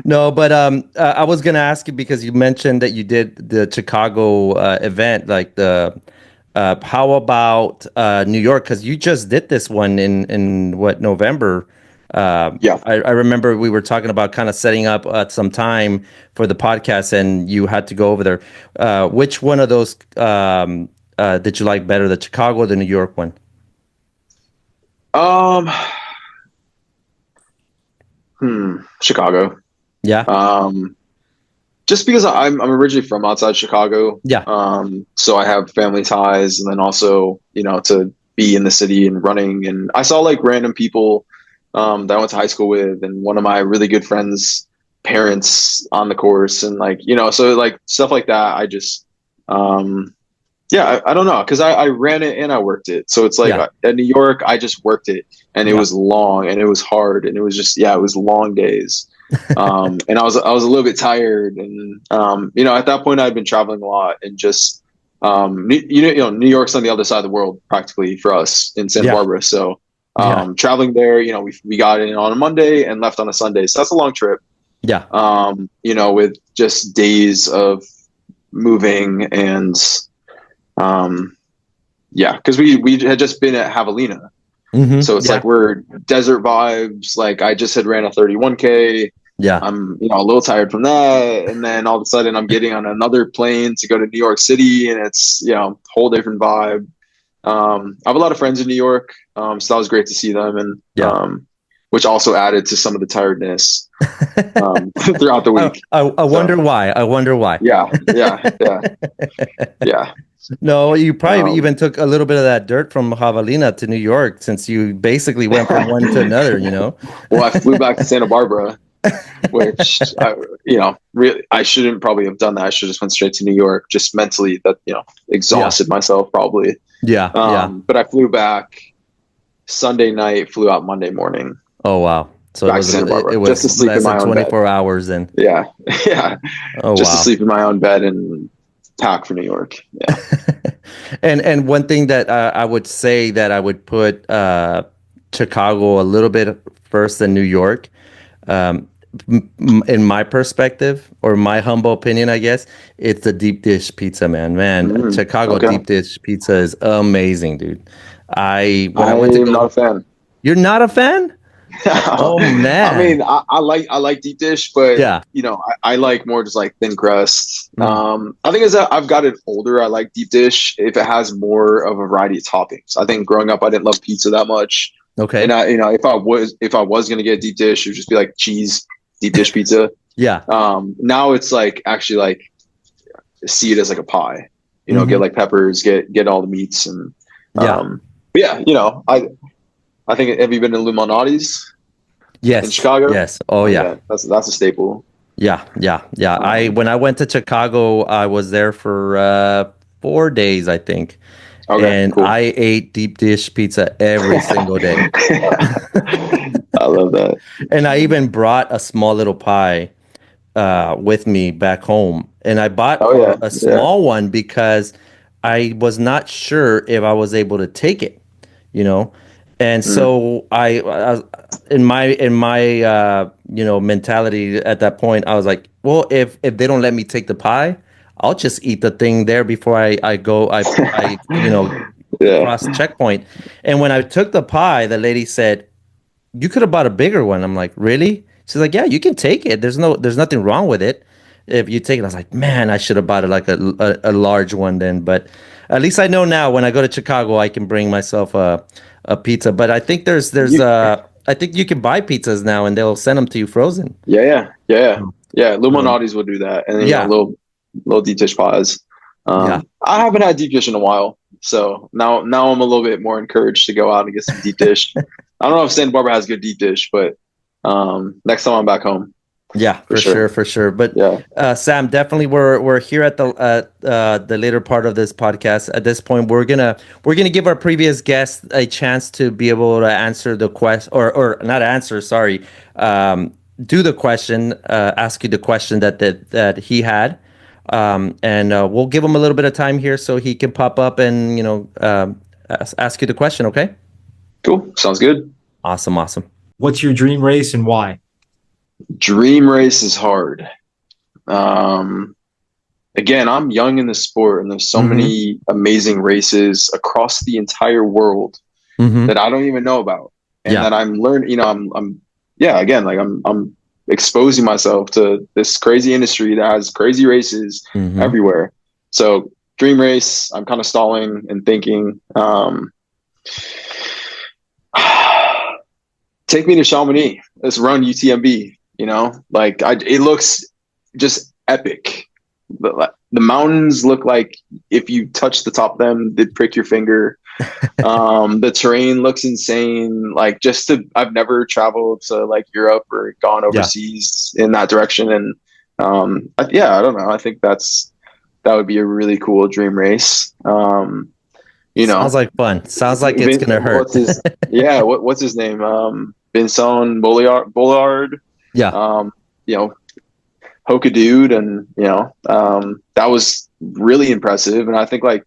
No, but I was gonna ask you, because you mentioned that you did the Chicago event, like the. How about New York? Because you just did this one in November. I remember we were talking about kind of setting up some time for the podcast, and you had to go over there. Which one of those did you like better, the Chicago or the New York one? Chicago. Yeah. Just because I'm originally from outside Chicago. Yeah. So I have family ties, and then also, to be in the city and running. And I saw like random people, that I went to high school with, and one of my really good friends' parents on the course, and like, so like stuff like that. I just, yeah, I don't know, because I ran it and I worked it. So it's like Yeah. at New York, I just worked it, and it was long and it was hard, and it was just, yeah, it was long days. And I was a little bit tired, and at that point I'd been traveling a lot, and just New York's on the other side of the world practically for us in Santa Yeah. Barbara. So Yeah. traveling there, we got in on a Monday and left on a Sunday. So that's a long trip. Yeah. With just days of moving, and because we had just been at Javelina. So it's like we're desert vibes. Like I just had ran a 31K. Yeah. I'm a little tired from that, and then all of a sudden I'm getting on another plane to go to New York City, and it's whole different vibe. I have a lot of friends in New York, so that was great to see them, and which also added to some of the tiredness throughout the week. I wonder why. I wonder why. Yeah. No, you probably even took a little bit of that dirt from Javelina to New York, since you basically went from one to another, Well, I flew back to Santa Barbara, which, really, I shouldn't probably have done that. I should have just went straight to New York, just mentally, that, exhausted myself probably. Yeah. But I flew back Sunday night, flew out Monday morning. Oh, wow. So it was just to sleep in my own 24 bed. hours and Yeah. Oh, just wow. to sleep in my own bed and pack for New York. Yeah. And one thing that I would say that I would put Chicago a little bit first than New York, in my perspective, or my humble opinion, I guess, it's the deep dish pizza, man. Chicago deep dish pizza is amazing, dude. I went to I'm not a fan. You're not a fan? Oh man. I mean, I like deep dish, but yeah, I like more just like thin crust. I think as I've gotten older, I like deep dish if it has more of a variety of toppings. I think growing up, I didn't love pizza that much. Okay. And if I was gonna get deep dish, it would just be like cheese deep dish pizza. Yeah. Now it's like actually like see it as like a pie. Get like peppers, get all the meats, and I think, have you been to Luminati's? Yes. In Chicago? Yes. Oh yeah. That's a staple. Yeah. When I went to Chicago, I was there for 4 days, I think. Okay, and cool. I ate deep dish pizza every single day. I love that. And I even brought a small little pie with me back home. And I bought a small one because I was not sure if I was able to take it, And so I in my mentality at that point, I was like, well, if they don't let me take the pie, I'll just eat the thing there before I go cross checkpoint. And when I took the pie, the lady said, "You could have bought a bigger one." I'm like, "Really?" She's like, "Yeah, you can take it. There's nothing wrong with it if you take it." I was like, "Man, I should have bought it like a large one then." But at least I know now when I go to Chicago, I can bring myself a pizza. But I think I think you can buy pizzas now and they'll send them to you frozen. Yeah. Luminati's will do that, and then little deep dish pies. I haven't had deep dish in a while, so now I'm a little bit more encouraged to go out and get some deep dish. I don't know if Santa Barbara has good deep dish, but next time I'm back home. Yeah, for sure. But Sam, definitely we're here at the later part of this podcast. At this point, we're gonna give our previous guest a chance to be able to answer the question, or not answer, sorry, do the question, ask you the question that he had, and we'll give him a little bit of time here so he can pop up and ask you the question. Okay. Cool. Sounds good. Awesome. What's your dream race and why? Dream race is hard. Again, I'm young in the sport, and there's so many amazing races across the entire world that I don't even know about, and that I'm learning. I'm exposing myself to this crazy industry that has crazy races everywhere. So dream race, I'm kind of stalling and thinking. Take me to Chamonix. Let's run UTMB. It looks just epic. The mountains look like if you touch the top of them, they'd prick your finger. The terrain looks insane. Like I've never traveled to like Europe or gone Yeah. overseas in that direction. And yeah, I don't know. I think that would be a really cool dream race. You Sounds know, like fun. Sounds like it's gonna hurt. what's his, yeah, what's his name? Vincent Bollard, Yeah. you know, Hoka dude. And, that was really impressive. And I think like,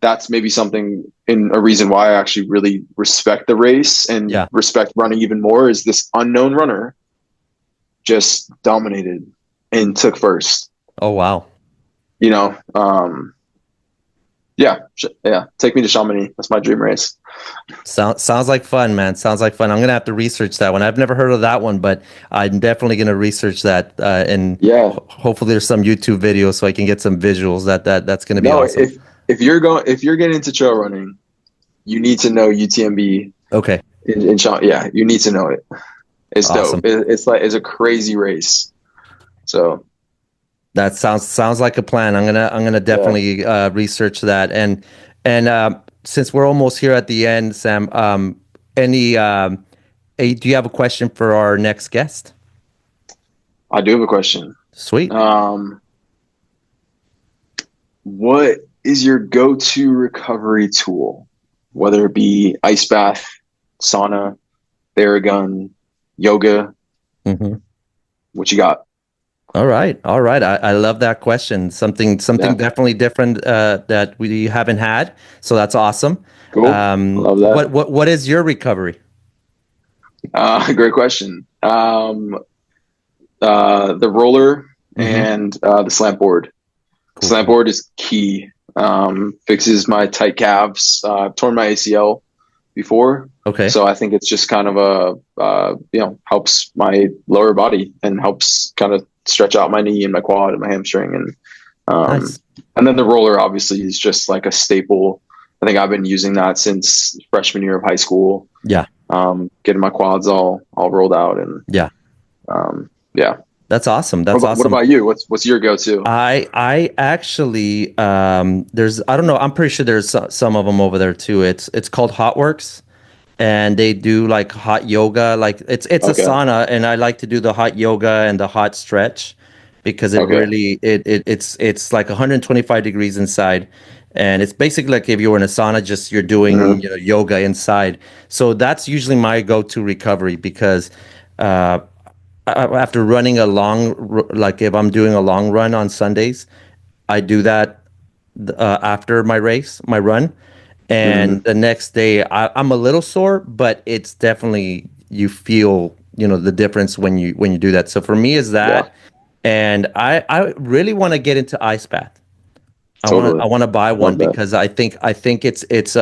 that's maybe something in a reason why I actually really respect the race and Yeah. respect running even more is this unknown runner just dominated and took first, Oh wow. you know? Yeah. Yeah. Take me to Chamonix. That's my dream race. Sounds like fun, man. Sounds like fun. I'm gonna have to research that one. I've never heard of that one, but I'm definitely gonna research that. And Yeah. hopefully there's some YouTube videos so I can get some visuals. That's gonna be No, awesome. if you're getting into trail running, you need to know UTMB Okay. in yeah, you need to know it. It's Awesome. dope. It's a crazy race. So That sounds like a plan. I'm gonna definitely research that. And since we're almost here at the end, Sam, do you have a question for our next guest? I do have a question. Sweet. What is your go-to recovery tool? Whether it be ice bath, sauna, Theragun, yoga, what you got? All right. I love that question. Something definitely different that we haven't had. So that's awesome. Cool. Love that. What is your recovery? Great question. The roller and the slant board. Cool. Slant board is key. Fixes my tight calves. I've torn my ACL before. Okay. So I think it's just kind of helps my lower body and helps kind of stretch out my knee and my quad and my hamstring. And Nice. and then the roller obviously is just like a staple. I think I've been using that since freshman year of high school. Yeah. Getting my quads all rolled out and Yeah. Yeah. That's awesome. What about you? What's your go-to? I actually there's I don't know, I'm pretty sure there's some of them over there too. It's called Hotworks, and they do like hot yoga. Like it's a sauna, and I like to do the hot yoga and the hot stretch because it really it's like 125 degrees inside, and it's basically like if you were in a sauna, just you're doing yoga inside. So that's usually my go-to recovery because after running like if I'm doing a long run on Sundays, I do that after my run, and the next day I'm a little sore, but it's definitely you feel the difference when you do that. So for me is that, and I really want to get into ice bath. I want to buy one because I think it's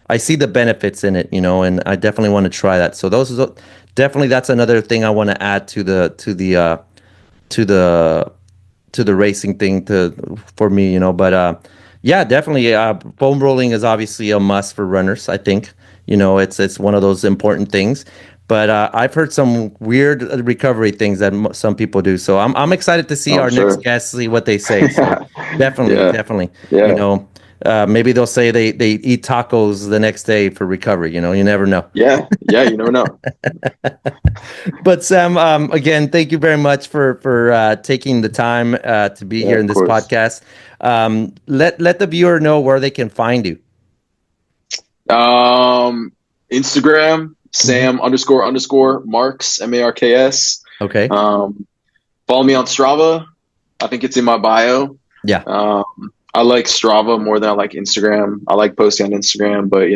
I see the benefits in it, and I definitely want to try that. So definitely that's another thing I want to add to the racing thing for me, but yeah, definitely foam rolling is obviously a must for runners. I think, it's one of those important things. But I've heard some weird recovery things that some people do. So I'm excited to see our next guests, see what they say. So definitely. Yeah. Maybe they'll say they eat tacos the next day for recovery. You never know. Yeah, you never know. But Sam, again, thank you very much for taking the time to be here in this podcast. Let the viewer know where they can find you. Instagram, Sam __ Marks, MARKS. Okay. Follow me on Strava. I think it's in my bio. Yeah. I like Strava more than I like Instagram. I like posting on Instagram, but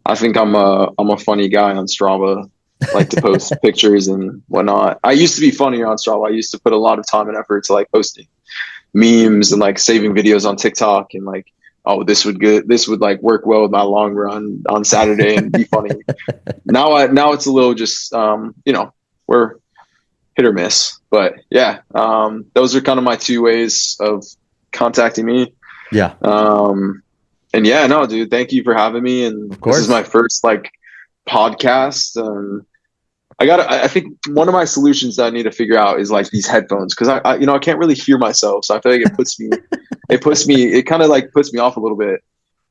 I think I'm a funny guy on Strava. I like to post pictures and whatnot. I used to be funnier on Strava. I used to put a lot of time and effort to like posting memes and like saving videos on TikTok and like, oh, this would like work well with my long run on Saturday and be funny. Now it's a little just we're hit or miss. But yeah, those are kind of my two ways of contacting me. Yeah. And yeah, no, dude, thank you for having me. And of course. This is my first like podcast. I think one of my solutions that I need to figure out is like these headphones. Cause I can't really hear myself. So I feel like it kind of like puts me off a little bit.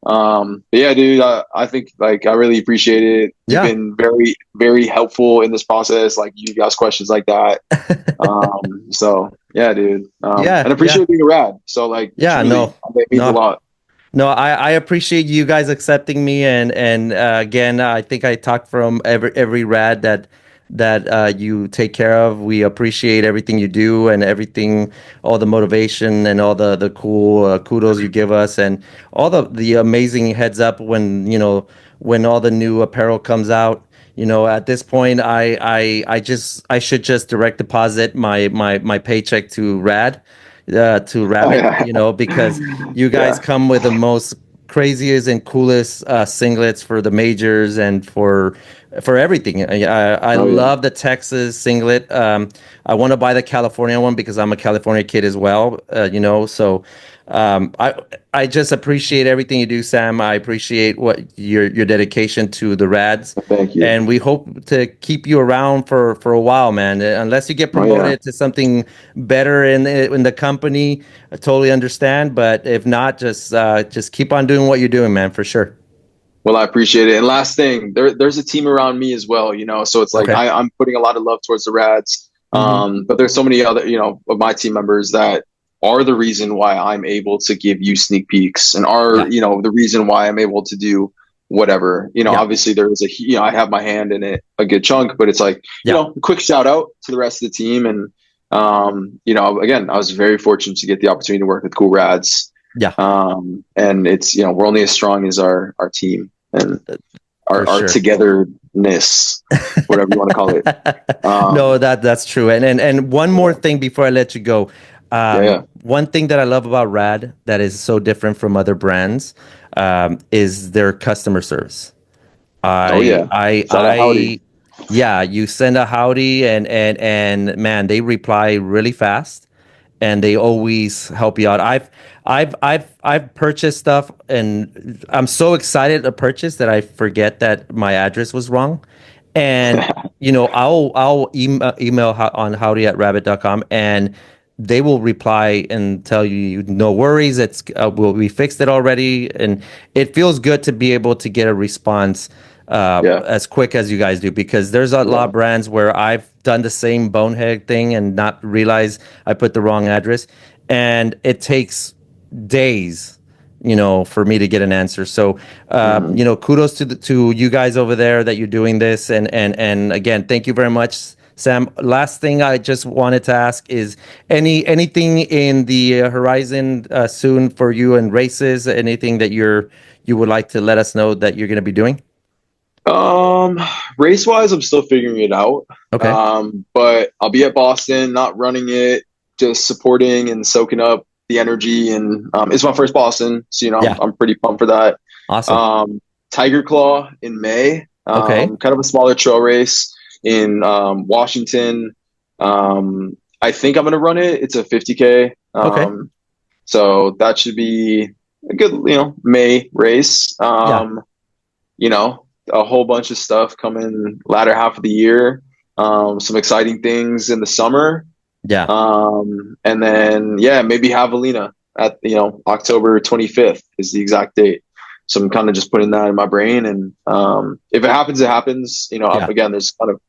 But yeah, dude, I think like I really appreciate it. You've Yeah. been very, very helpful in this process. Like you ask questions like that. So yeah, dude. Yeah, And yeah, appreciate being a rad. So like yeah. truly, No, it means a no. lot. No, I appreciate you guys accepting me, and again, I think I talked from every rad that you take care of. We appreciate everything you do and everything, all the motivation and all the cool kudos you give us, and all the amazing heads up when when all the new apparel comes out. At this point, I should just direct deposit my paycheck to Oh Rabbit, yeah. because you guys Yeah. come with the most craziest and coolest singlets for the majors and for everything. I Oh yeah. love the Texas singlet. I want to buy the California one because I'm a California kid as well. So I just appreciate everything you do, Sam. I appreciate what your dedication to the Rads, Thank you. and we hope to keep you around for a while, man. Unless you get Oh yeah. promoted to something better in the company, I totally understand. But if not, just keep on doing what you're doing, man, for sure. Well, I appreciate it. And last thing, there's a team around me as well, so it's like Okay. I'm putting a lot of love towards the Rads. Hmm. But there's so many other, of my team members that are the reason why I'm able to give you sneak peeks and Yeah. are, the reason why I'm able to do whatever. Yeah. Obviously there is I have my hand in it a good chunk, but it's like, Yeah. a quick shout out to the rest of the team. And, again, I was very fortunate to get the opportunity to work with cool Rads. Yeah. And it's, we're only as strong as our team and For our sure. togetherness, whatever you want to call it. No, that's true. And one more thing before I let you go. Yeah. One thing that I love about Rad that is so different from other brands is their customer service. Oh yeah. Shout out Howdy. Yeah, you send a howdy and man, they reply really fast and they always help you out. I've purchased stuff and I'm so excited to purchase that I forget that my address was wrong. And I'll email on howdy@rabbit.com and they will reply and tell you no worries, we fixed it already, and it feels good to be able to get a response Yeah. as quick as you guys do, because there's a lot of brands where I've done the same bonehead thing and not realize I put the wrong address, and it takes days, for me to get an answer. So, kudos to you guys over there that you're doing this, and again, thank you very much, Sam. Last thing I just wanted to ask is anything in the horizon soon for you and races, anything that you would like to let us know that you're going to be doing? Race wise, I'm still figuring it out. Okay. But I'll be at Boston, not running it, just supporting and soaking up the energy. And it's my first Boston, so Yeah. I'm pretty pumped for that. Awesome. Tiger Claw in May. Okay. Kind of a smaller trail race in Washington. I think I'm gonna run it. It's a 50K. Okay. So that should be a good, May race. Yeah. A whole bunch of stuff coming latter half of the year. Some exciting things in the summer. Yeah. And then maybe Javelina at October 25th is the exact date. So I'm kind of just putting that in my brain, and if it happens, it happens. Again, there's kind of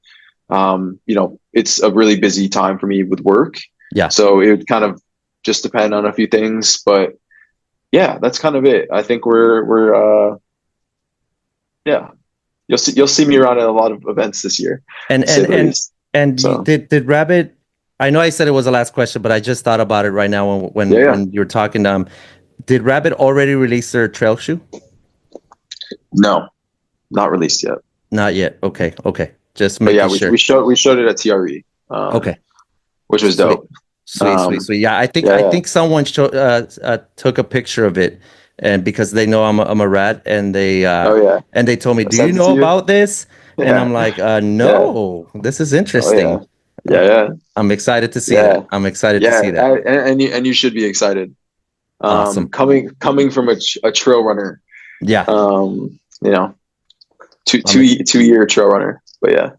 it's a really busy time for me with work. Yeah. So it would kind of just depend on a few things, but yeah, that's kind of it. I think we're you'll see me around at a lot of events this year. Did Rabbit? I know I said it was the last question, but I just thought about it right now when you were talking to him. Did Rabbit already release their trail shoe? No, not released yet. Not yet. Okay. Just making sure. we showed it at TRE. Okay. Which was dope. Sweet. Yeah, I think someone took a picture of it, and because they know I'm a rat, and they and they told me, "Do you know about this?" Yeah. And I'm like, "No, this is interesting." Oh, yeah. I'm excited to see that. I'm excited to see that. And you should be excited. Awesome. Coming from a trail runner. Yeah. 2 year trail runner. But yeah.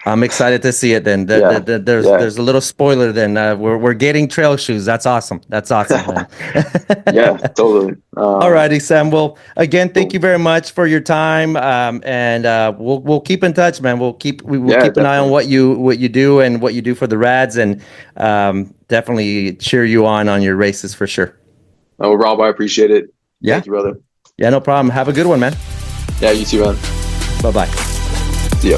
I'm excited to see it. Then there's a little spoiler. Then we're getting trail shoes. That's awesome. That's awesome, man. Yeah, totally. All righty, Sam. Well, again, thank you very much for your time. And we'll keep in touch, man. We'll keep an eye on what you do and what you do for the Rads, and definitely cheer you on your races for sure. Oh, Rob, I appreciate it. Yeah. Thank you, brother. Yeah, no problem. Have a good one, man. Yeah, you too, man. Bye-bye. See ya.